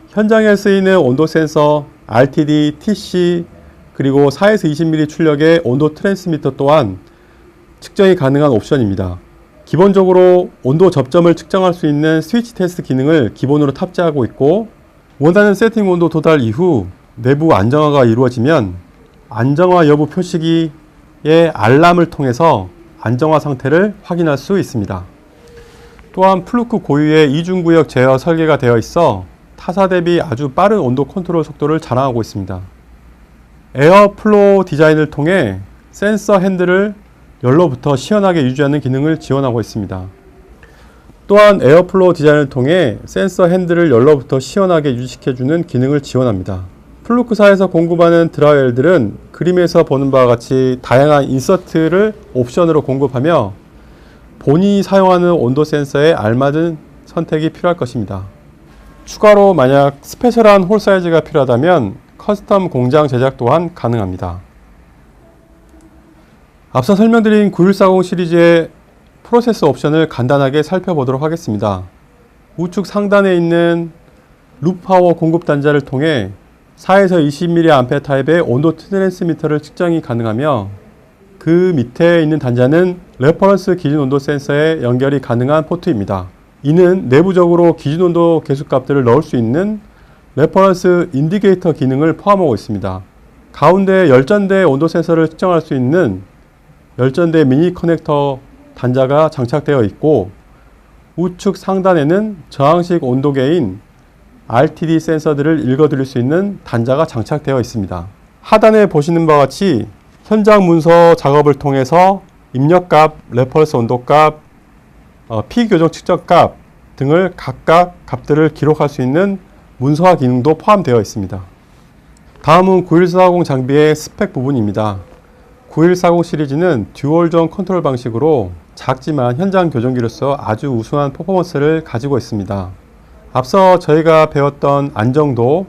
현장에 쓰이는 온도 센서, RTD, TC, 그리고 4에서 20mm 출력의 온도 트랜스미터 또한 측정이 가능한 옵션입니다. 기본적으로 온도 접점을 측정할 수 있는 스위치 테스트 기능을 기본으로 탑재하고 있고 원하는 세팅 온도 도달 이후 내부 안정화가 이루어지면 안정화 여부 표시기의 알람을 통해서 안정화 상태를 확인할 수 있습니다. 또한 플루크 고유의 이중구역 제어 설계가 되어 있어 타사 대비 아주 빠른 온도 컨트롤 속도를 자랑하고 있습니다. 에어플로우 디자인을 통해 센서 핸들을 열로부터 시원하게 유지하는 기능을 지원하고 있습니다. 또한 에어플로우 디자인을 통해 센서 핸들을 열로부터 시원하게 유지시켜주는 기능을 지원합니다. 플루크사에서 공급하는 드라이웰들은 그림에서 보는 바와 같이 다양한 인서트를 옵션으로 공급하며 본인이 사용하는 온도 센서에 알맞은 선택이 필요할 것입니다. 추가로 만약 스페셜한 홀 사이즈가 필요하다면 커스텀 공장 제작 또한 가능합니다. 앞서 설명드린 9140 시리즈의 프로세스 옵션을 간단하게 살펴보도록 하겠습니다. 우측 상단에 있는 루파워 공급 단자를 통해 4에서 20mA 타입의 온도 트랜스미터를 측정이 가능하며 그 밑에 있는 단자는 레퍼런스 기준 온도 센서에 연결이 가능한 포트입니다. 이는 내부적으로 기준 온도 계수값들을 넣을 수 있는 레퍼런스 인디게이터 기능을 포함하고 있습니다. 가운데 열전대 온도 센서를 측정할 수 있는 열전대 미니 커넥터 단자가 장착되어 있고, 우측 상단에는 저항식 온도계인 RTD 센서들을 읽어드릴 수 있는 단자가 장착되어 있습니다. 하단에 보시는 바와 같이 현장 문서 작업을 통해서 입력값, 레퍼런스 온도값, 피교정 측정값 등을 각각 값들을 기록할 수 있는 문서화 기능도 포함되어 있습니다. 다음은 9140 장비의 스펙 부분입니다. 9140 시리즈는 듀얼존 컨트롤 방식으로 작지만 현장 교정기로서 아주 우수한 퍼포먼스를 가지고 있습니다. 앞서 저희가 배웠던 안정도,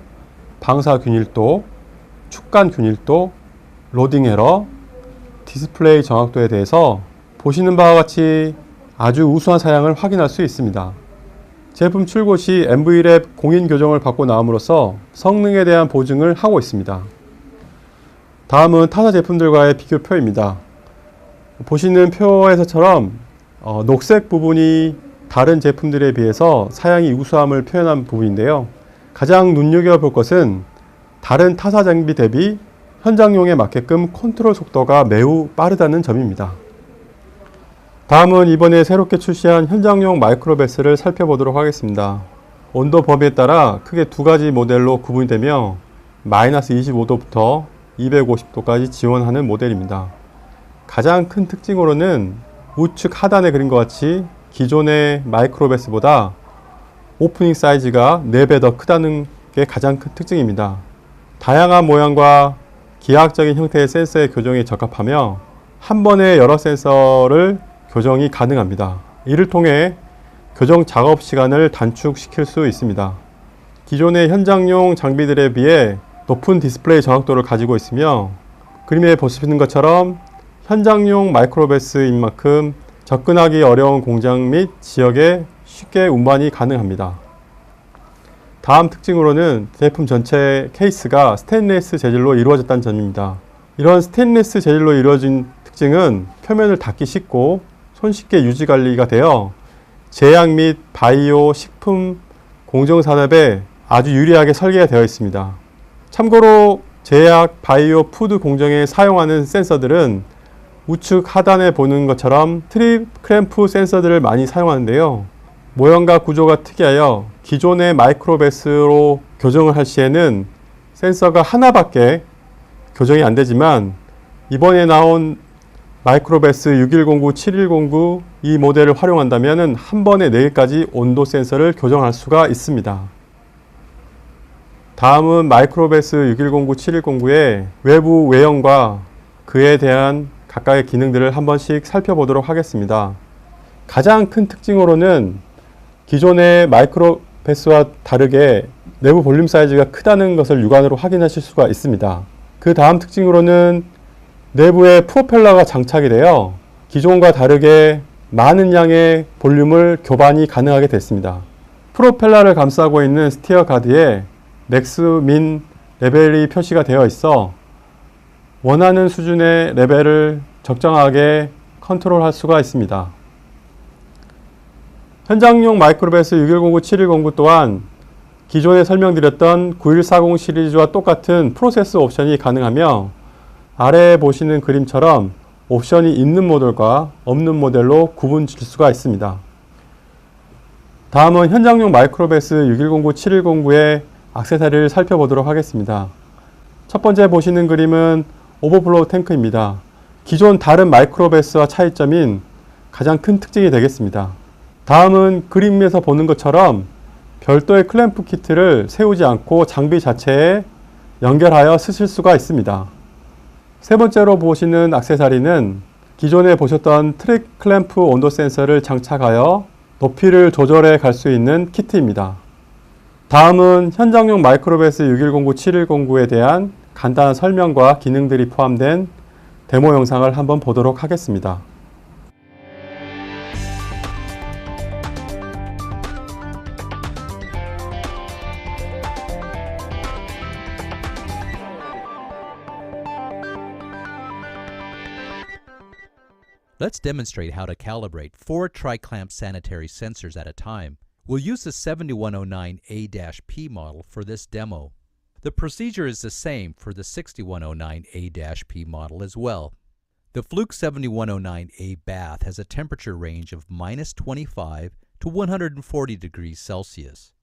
방사 균일도, 축간 균일도, 로딩 에러, 디스플레이 정확도에 대해서 보시는 바와 같이 아주 우수한 사양을 확인할 수 있습니다. 제품 출고 시 NVLab 공인 교정을 받고 나옴으로써 성능에 대한 보증을 하고 있습니다. 다음은 타사 제품들과의 비교표입니다. 보시는 표에서처럼 녹색 부분이 다른 제품들에 비해서 사양이 우수함을 표현한 부분인데요. 가장 눈여겨볼 것은 다른 타사 장비 대비 현장용에 맞게끔 컨트롤 속도가 매우 빠르다는 점입니다. 다음은 이번에 새롭게 출시한 현장용 마이크로베스를 살펴보도록 하겠습니다. 온도 범위에 따라 크게 두 가지 모델로 구분이 되며 마이너스 25도부터 250도까지 지원하는 모델입니다. 가장 큰 특징으로는 우측 하단에 그린 것 같이 기존의 마이크로베스보다 오프닝 사이즈가 4배 더 크다는 게 가장 큰 특징입니다. 다양한 모양과 기하학적인 형태의 센서의 교정에 적합하며 한 번에 여러 센서를 교정이 가능합니다. 이를 통해 교정 작업 시간을 단축시킬 수 있습니다. 기존의 현장용 장비들에 비해 높은 디스플레이 정확도를 가지고 있으며 그림에 보시는 것처럼 현장용 마이크로베스인 만큼 접근하기 어려운 공장 및 지역에 쉽게 운반이 가능합니다. 다음 특징으로는 제품 전체 케이스가 스테인리스 재질로 이루어졌다는 점입니다. 이런 스테인리스 재질로 이루어진 특징은 표면을 닦기 쉽고 손쉽게 유지 관리가 되어 제약 및 바이오, 식품, 공정산업에 아주 유리하게 설계가 되어 있습니다. 참고로 제약, 바이오, 푸드 공정에 사용하는 센서들은 우측 하단에 보는 것처럼 트립 클램프 센서들을 많이 사용하는데요. 모형과 구조가 특이하여 기존의 마이크로베스로 교정을 할 시에는 센서가 하나밖에 교정이 안 되지만 이번에 나온 마이크로베스 6109, 7109 이 모델을 활용한다면 한 번에 4개까지 온도 센서를 교정할 수가 있습니다. 다음은 마이크로베스 6109, 7109의 외부 외형과 그에 대한 각각의 기능들을 한 번씩 살펴보도록 하겠습니다. 가장 큰 특징으로는 기존의 마이크로베스와 다르게 내부 볼륨 사이즈가 크다는 것을 육안으로 확인하실 수가 있습니다. 그 다음 특징으로는 내부에 프로펠러가 장착이 되어 기존과 다르게 많은 양의 볼륨을 교반이 가능하게 됐습니다. 프로펠러를 감싸고 있는 스티어 가드에 맥스, 민 레벨이 표시가 되어 있어 원하는 수준의 레벨을 적정하게 컨트롤할 수가 있습니다. 현장용 마이크로베스 6109, 7109 또한 기존에 설명드렸던 9140 시리즈와 똑같은 프로세스 옵션이 가능하며 아래에 보시는 그림처럼 옵션이 있는 모델과 없는 모델로 구분 질 수가 있습니다. 다음은 현장용 마이크로베스 6109, 7109의 액세서리를 살펴보도록 하겠습니다. 첫 번째 보시는 그림은 오버플로우 탱크입니다. 기존 다른 마이크로베스와 차이점인 가장 큰 특징이 되겠습니다. 다음은 그림에서 보는 것처럼 별도의 클램프 키트를 세우지 않고 장비 자체에 연결하여 쓰실 수가 있습니다. 세 번째로 보시는 액세서리는 기존에 보셨던 트릭 클램프 온도 센서를 장착하여 높이를 조절해 갈 수 있는 키트입니다. 다음은 현장용 마이크로베스 6109, 7109에 대한 간단한 설명과 기능들이 포함된 데모 영상을 한번 보도록 하겠습니다.
Let's demonstrate how to calibrate 4 tri-clamp sanitary sensors at a time We'll use the 7109A-P model for this demo. The procedure is the same for the 6109A-P model as well. The Fluke 7109A bath has a temperature range of -25 to 140 degrees Celsius.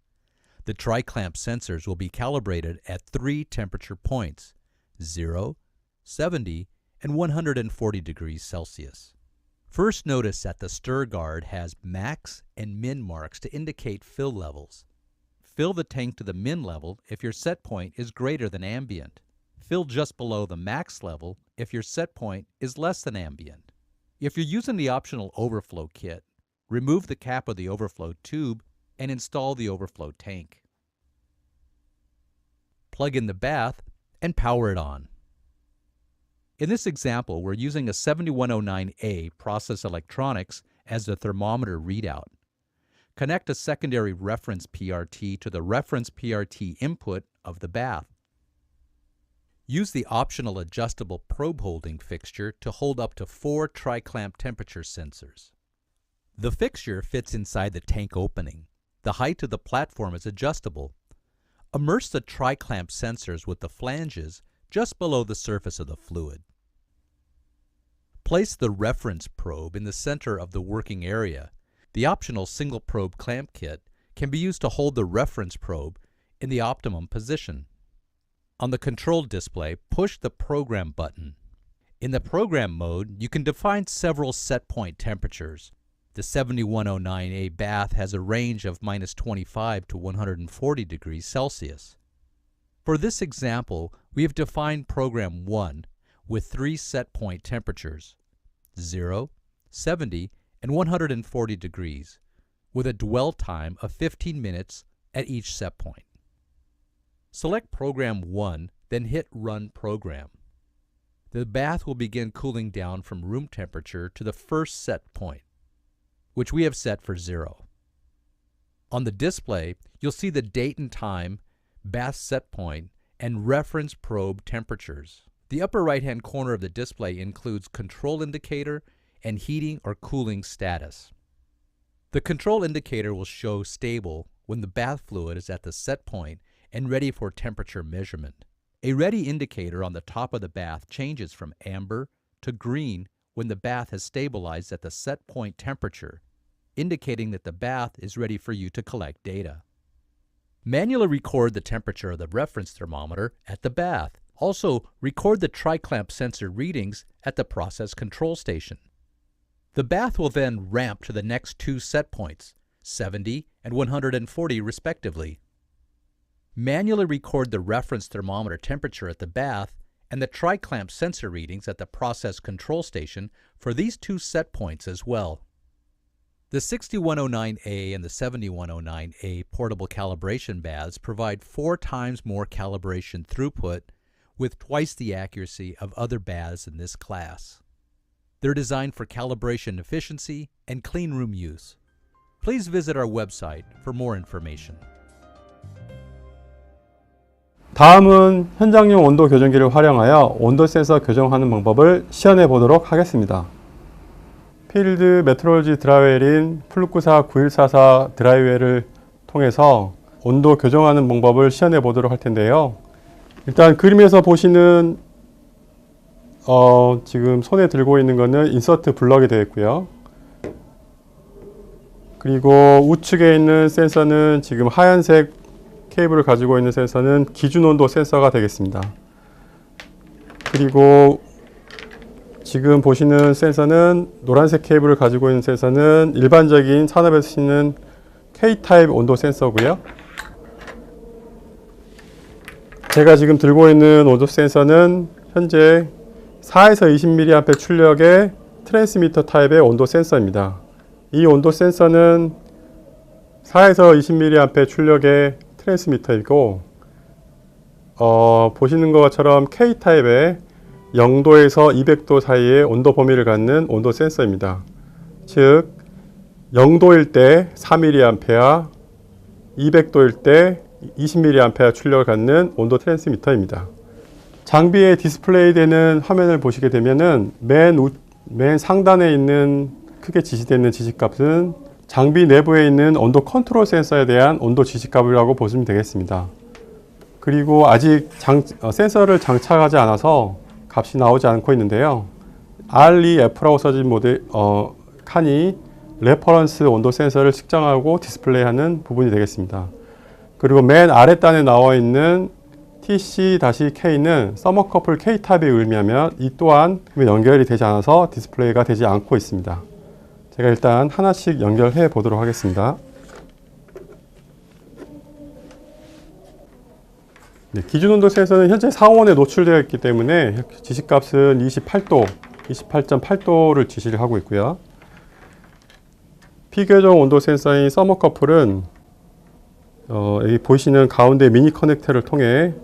The tri-clamp sensors will be calibrated at 3 temperature points, 0, 70, and 140 degrees Celsius. First, notice that the stir guard has max and min marks to indicate fill levels. Fill the tank to the min level if your set point is greater than ambient. Fill just below the max level if your set point is less than ambient. If you're using the optional overflow kit, remove the cap of the overflow tube and install the overflow tank. Plug in the bath and power it on. In this example, we're using a 7109A process electronics as the thermometer readout. Connect a secondary reference PRT to the reference PRT input of the bath. Use the optional adjustable probe holding fixture to hold up to 4 tri-clamp temperature sensors. The fixture fits inside the tank opening. The height of the platform is adjustable. Immerse the tri-clamp sensors with the flanges just below the surface of the fluid. Place the reference probe in the center of the working area. The optional single probe clamp kit can be used to hold the reference probe in the optimum position. On the control display, push the program button. In the program mode, you can define several set point temperatures. The 7109A bath has a range of -25 to 140 degrees Celsius. For this example, we have defined program 1 with 3 set point temperatures, 0, 70, and 140 degrees, with a dwell time of 15 minutes at each set point. Select Program 1, then hit Run Program. The bath will begin cooling down from room temperature to the first set point, which we have set for 0. On the display, you'll see the date and time, bath set point, and reference probe temperatures. The upper right-hand corner of the display includes control indicator and heating or cooling status. The control indicator will show stable when the bath fluid is at the set point and ready for temperature measurement. A ready indicator on the top of the bath changes from amber to green when the bath has stabilized at the set point temperature, indicating that the bath is ready for you to collect data. Manually record the temperature of the reference thermometer at the bath. Also, record the tri-clamp sensor readings at the process control station. The bath will then ramp to the next 2 set points, 70 and 140 respectively. Manually record the reference thermometer temperature at the bath and the tri-clamp sensor readings at the process control station for these 2 set points as well. The 6109A and the 7109A portable calibration baths provide 4 times more calibration throughput with twice the accuracy of other baths in this class. They're designed for calibration efficiency and clean room use. Please visit our website for more information.
다음은 현장용 온도 교정기를 활용하여 온도 센서 교정하는 방법을 시연해 보도록 하겠습니다. 필드 메트롤로지 드라이웰인 플루크사 9144 드라이웰을 통해서 온도 교정하는 방법을 시연해 보도록 할 텐데요. 일단 그림에서 보시는 지금 손에 들고 있는 거는 인서트 블럭이 되어 있고요. 그리고 우측에 있는 센서는 지금 하얀색 케이블을 가지고 있는 센서는 기준 온도 센서가 되겠습니다. 그리고 지금 보시는 센서는 노란색 케이블을 가지고 있는 센서는 일반적인 산업에서 쓰이는 K-타입 온도 센서고요. 제가 지금 들고 있는 온도 센서는 현재 4에서 20mA 출력의 트랜스미터 타입의 온도 센서입니다. 이 온도 센서는 4에서 20mA 출력의 트랜스미터이고 보시는 것처럼 K타입의 0도에서 200도 사이의 온도 범위를 갖는 온도 센서입니다. 즉 0도일 때 4mA, 200도일 때 20mA 출력을 갖는 온도 트랜스미터입니다. 장비에 디스플레이 되는 화면을 보시게 되면은 맨 상단에 있는 크게 지시되는 지시값은 장비 내부에 있는 온도 컨트롤 센서에 대한 온도 지시값이라고 보시면 되겠습니다. 그리고 아직 센서를 장착하지 않아서 값이 나오지 않고 있는데요. REF라고 써진 칸이 레퍼런스 온도 센서를 측정하고 디스플레이하는 부분이 되겠습니다. 그리고 맨 아랫단에 나와 있는 TC-K는 서머커플 K탑을 의미하며 이 또한 연결이 되지 않아서 디스플레이가 되지 않고 있습니다. 제가 일단 하나씩 연결해 보도록 하겠습니다. 네, 기준 온도 센서는 현재 상온에 노출되어 있기 때문에 지시값은 28도, 28.8도를 지시를 하고 있고요. 피규어적 온도 센서인 서머커플은 여기 보이시는 가운데 미니 커넥터를 통해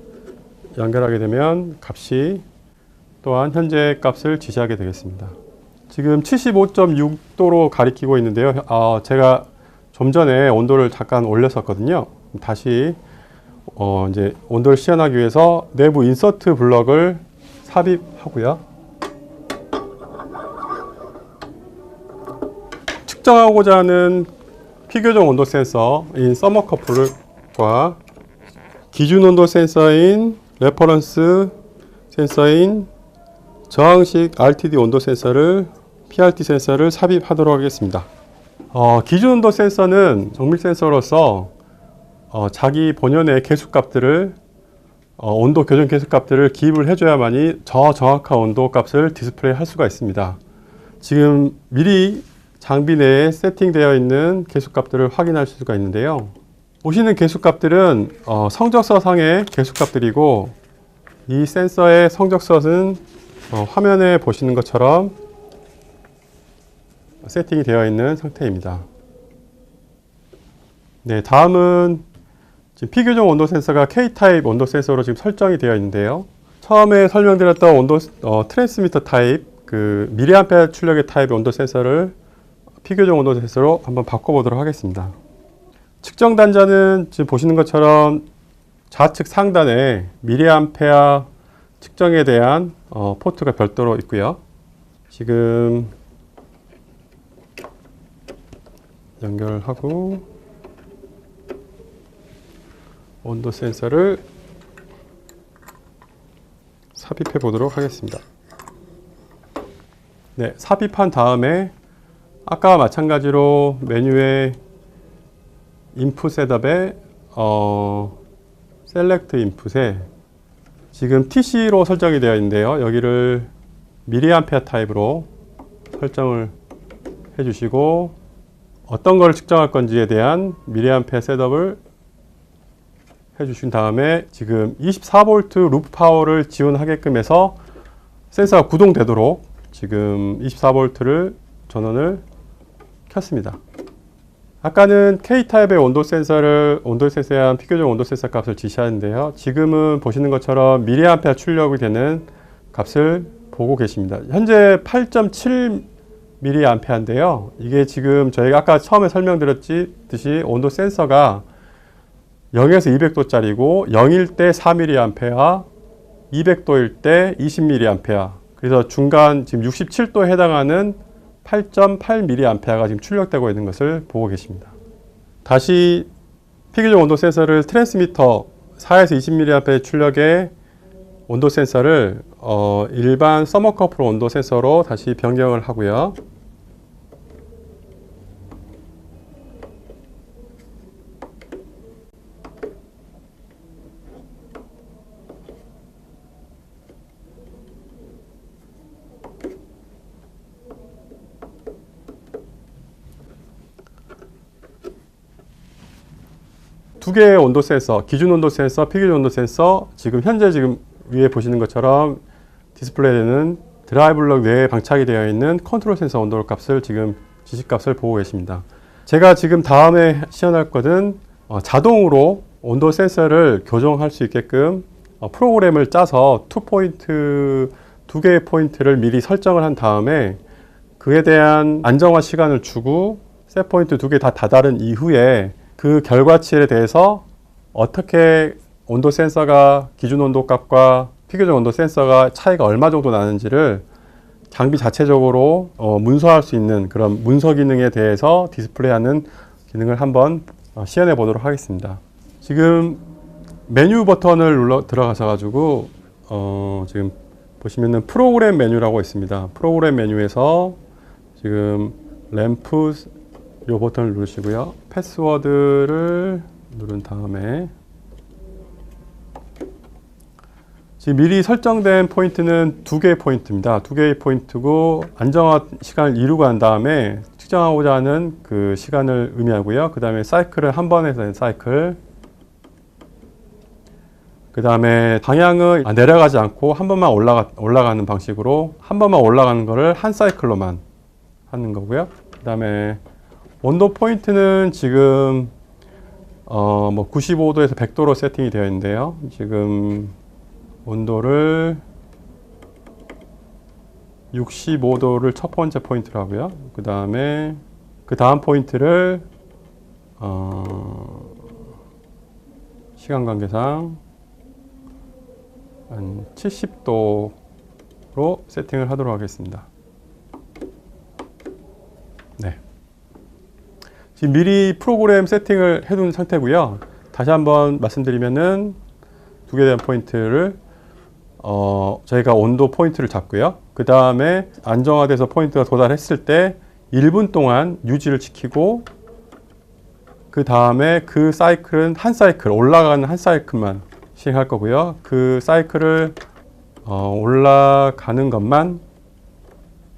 연결하게 되면 값이 또한 현재 값을 지시하게 되겠습니다. 지금 75.6도로 가리키고 있는데요. 제가 좀 전에 온도를 잠깐 올렸었거든요. 다시 이제 온도를 시연하기 위해서 내부 인서트 블럭을 삽입하고요. 측정하고자 하는 피규어적 온도 센서인 서머커플과 기준 온도 센서인 레퍼런스 센서인 저항식 RTD 온도 센서를 PRT 센서를 삽입하도록 하겠습니다. 기준 온도 센서는 정밀 센서로서 자기 본연의 계수값들을 온도 교정 계수값들을 기입을 해줘야만이 정확한 온도 값을 디스플레이 할 수가 있습니다. 지금 미리 장비 내에 세팅되어 있는 계수값들을 확인할 수가 있는데요. 보시는 계수값들은 성적서상의 계수값들이고 이 센서의 성적서는 화면에 보시는 것처럼 세팅이 되어 있는 상태입니다. 네, 다음은 지금 피규어적 온도 센서가 K타입 온도 센서로 지금 설정이 되어 있는데요. 처음에 설명드렸던 온도 트랜스미터 타입, 미리암페어 출력의 타입 온도 센서를 피규어적 온도 센서로 한번 바꿔보도록 하겠습니다. 측정 단자는 지금 보시는 것처럼 좌측 상단에 미리암페어 측정에 대한 포트가 별도로 있고요. 지금 연결하고 온도 센서를 삽입해 보도록 하겠습니다. 네, 삽입한 다음에 아까와 마찬가지로 메뉴에 인풋 셋업에 셀렉트 인풋에 지금 TC로 설정이 되어 있는데요. 여기를 미리암페어 타입으로 설정을 해주시고 어떤 걸 측정할 건지에 대한 미리암페어 셋업을 해주신 다음에 지금 24V 루프 파워를 지원하게끔 해서 센서가 구동되도록 지금 24V를 전원을 켰습니다. 아까는 K타입의 온도 센서에 대한 피규어적 온도 센서 값을 지시하는데요. 지금은 보시는 것처럼 미리암페어 출력이 되는 값을 보고 계십니다. 현재 8.7 미리암페어인데요. 이게 지금 저희가 아까 처음에 설명드렸듯이 온도 센서가 0에서 200도짜리고 0일 때 4mA, 200도일 때 20mA. 그래서 중간 지금 67도에 해당하는 8.8mA가 지금 출력되고 있는 것을 보고 계십니다. 다시 피규어적 온도 센서를 트랜스미터 4에서 20mA 출력의 온도 센서를 일반 서머커플 온도 센서로 다시 변경을 하고요. 두 개의 온도 센서, 기준 온도 센서, 피규어 온도 센서, 현재 위에 보시는 것처럼 디스플레이되는 드라이브 블록 내에 방착이 되어 있는 컨트롤 센서 온도 값을 지금 지시값을 보고 계십니다. 제가 지금 다음에 시연할 것은 자동으로 온도 센서를 교정할 수 있게끔 프로그램을 짜서 두 개의 포인트를 미리 설정을 한 다음에 그에 대한 안정화 시간을 주고 셋 포인트 두 개 다 다다른 이후에 그 결과치에 대해서 어떻게 온도 센서가 기준 온도 값과 피규어적 온도 센서가 차이가 얼마 정도 나는지를 장비 자체적으로 문서할 수 있는 그런 문서 기능에 대해서 디스플레이하는 기능을 한번 시연해 보도록 하겠습니다. 지금 메뉴 버튼을 눌러 들어가셔 가지고 지금 보시면은 프로그램 메뉴라고 있습니다. 프로그램 메뉴에서 지금 램프 요 버튼을 누르시고요. 패스워드를 누른 다음에 지금 미리 설정된 포인트는 2개의 포인트입니다. 2개의 포인트고 안정화 시간을 이루고 난 다음에 측정하고자 하는 그 시간을 의미하고요. 그 다음에 사이클을 한 번에 된 사이클, 그 다음에 방향은 내려가지 않고 한 번만 올라가는 방식으로 한 번만 올라가는 거를 한 사이클로만 하는 거고요. 그 다음에 온도 포인트는 지금 뭐 95도에서 100도로 세팅이 되어 있는데요. 지금 온도를 65도를 첫 번째 포인트로 하고요. 그 다음에 그 다음 포인트를 시간 관계상 한 70도로 세팅을 하도록 하겠습니다. 네. 지금 미리 프로그램 세팅을 해둔 상태고요. 다시 한번 말씀드리면은 2개에 대한 포인트를 저희가 온도 포인트를 잡고요. 그 다음에 안정화돼서 포인트가 도달했을 때 1분 동안 유지를 시키고 그 다음에 그 사이클은 한 사이클, 올라가는 한 사이클만 시행할 거고요. 그 사이클을 올라가는 것만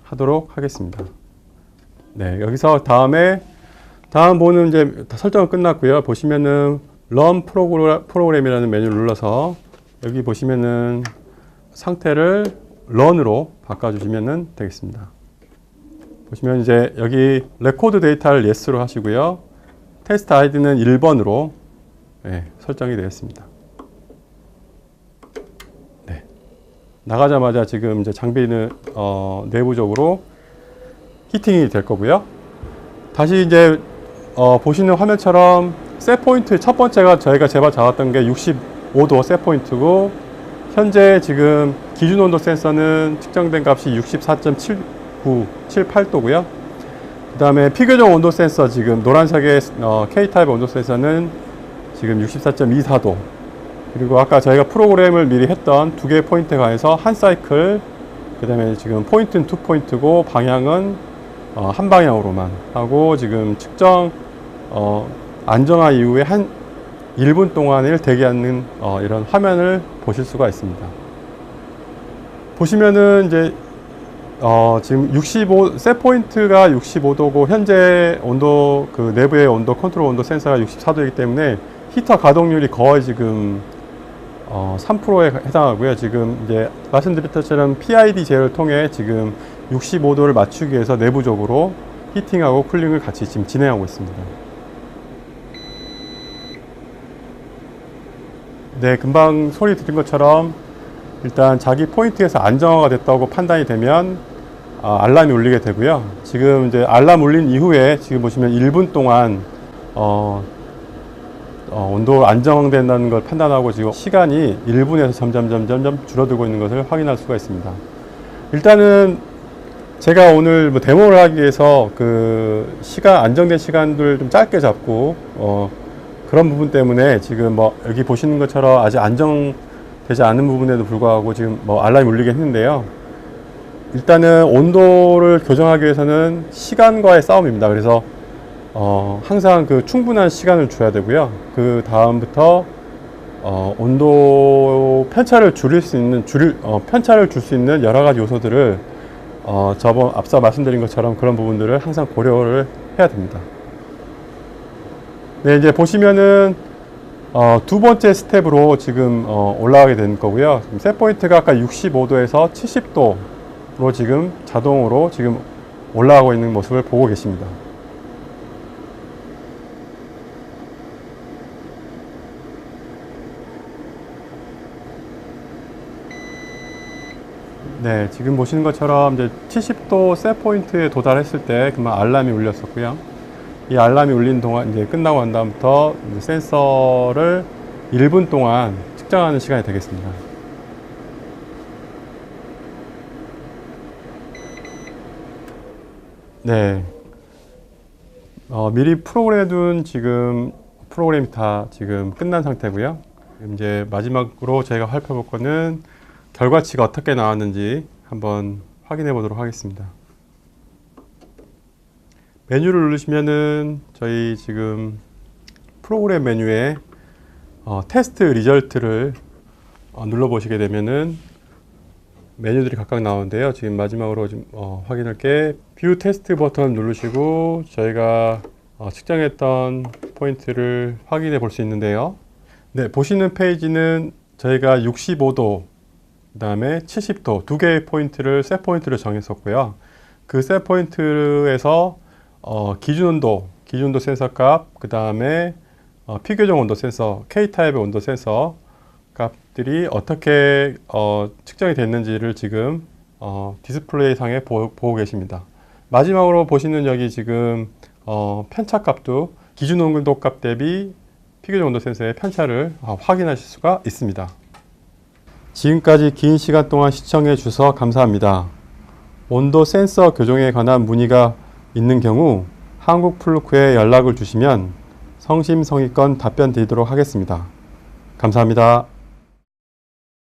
하도록 하겠습니다. 네, 여기서 다음 보는 이제 설정은 끝났고요. 보시면은 Run 프로그램이라는 메뉴를 눌러서 여기 보시면은 상태를 Run으로 바꿔주시면 되겠습니다. 보시면 이제 여기 레코드 데이터를 Yes로 하시고요. 테스트 아이디는 1번으로 설정이 되어 있습니다. 네. 나가자마자 지금 이제 장비는 내부적으로 히팅이 될 거고요. 다시 이제 보시는 화면처럼 셋 포인트 첫 번째가 저희가 잡았던 게 65도 셋 포인트고 현재 지금 기준 온도 센서는 측정된 값이 64.7978도고요. 그 다음에 피규정 온도 센서 지금 노란색의 K타입 온도 센서는 지금 64.24도. 그리고 아까 저희가 프로그램을 미리 했던 2개의 포인트에 관해서 한 사이클, 그 다음에 지금 포인트는 2포인트고 방향은 한 방향으로만 하고 지금 측정 안정화 이후에 한 1분 동안을 대기하는 이런 화면을 보실 수가 있습니다. 보시면은 이제 지금 셋 포인트가 65도고 현재 온도 그 내부의 온도 컨트롤 온도 센서가 64도이기 때문에 히터 가동률이 거의 지금 3%에 해당하고요. 지금 이제 말씀드렸던 것처럼 PID 제어를 통해 지금 65도를 맞추기 위해서 내부적으로 히팅하고 쿨링을 같이 지금 진행하고 있습니다. 네, 금방 소리 들은 것처럼 일단 자기 포인트에서 안정화가 됐다고 판단이 되면 알람이 울리게 되고요. 지금 이제 알람 울린 이후에 지금 보시면 1분 동안 온도 안정된다는 걸 판단하고 지금 시간이 1분에서 점점 줄어들고 있는 것을 확인할 수가 있습니다. 일단은 제가 오늘 뭐 데모를 하기 위해서 그 안정된 시간들 좀 짧게 잡고 그런 부분 때문에 지금 뭐 여기 보시는 것처럼 아직 안정되지 않은 부분에도 불구하고 지금 뭐 알람이 울리긴 했는데요. 일단은 온도를 교정하기 위해서는 시간과의 싸움입니다. 그래서 항상 그 충분한 시간을 줘야 되고요. 그 다음부터 온도 편차를 줄 수 있는 여러 가지 요소들을 앞서 말씀드린 것처럼 그런 부분들을 항상 고려를 해야 됩니다. 네, 이제 보시면은 두 번째 스텝으로 지금 올라가게 된 거고요. 셋 포인트가 아까 65도에서 70도로 지금 자동으로 지금 올라가고 있는 모습을 보고 계십니다. 네, 지금 보시는 것처럼 이제 70도 셋 포인트에 도달했을 때 그만 알람이 울렸었고요. 이 알람이 울린 동안 이제 끝나고 난 다음부터 이제 센서를 1분 동안 측정하는 시간이 되겠습니다. 네. 미리 프로그램해둔 지금 프로그램이 다 지금 끝난 상태고요. 이제 마지막으로 저희가 살펴볼 거는 결과치가 어떻게 나왔는지 한번 확인해 보도록 하겠습니다. 메뉴를 누르시면은 저희 지금 프로그램 메뉴에 테스트 리절트를 눌러 보시게 되면은 메뉴들이 각각 나오는데요. 지금 마지막으로 좀 확인할 게 뷰 테스트 버튼 누르시고 저희가 측정했던 포인트를 확인해 볼 수 있는데요. 네, 보시는 페이지는 저희가 65도, 그 다음에 70도 두 개의 포인트를 셋 포인트를 정했었고요. 그 셋 포인트에서 기준 온도 센서 값, 그 다음에 피규정 온도 센서, K-타입의 온도 센서 값들이 어떻게 측정이 됐는지를 지금 디스플레이 상에 보고 계십니다. 마지막으로 보시는 여기 지금 편차 값도 기준 온도 값 대비 피규정 온도 센서의 편차를 확인하실 수가 있습니다. 지금까지 긴 시간 동안 시청해 주셔서 감사합니다. 온도 센서 교정에 관한 문의가 있는 경우 한국플루크에 연락을 주시면 성심성의껏 답변 드리도록 하겠습니다. 감사합니다.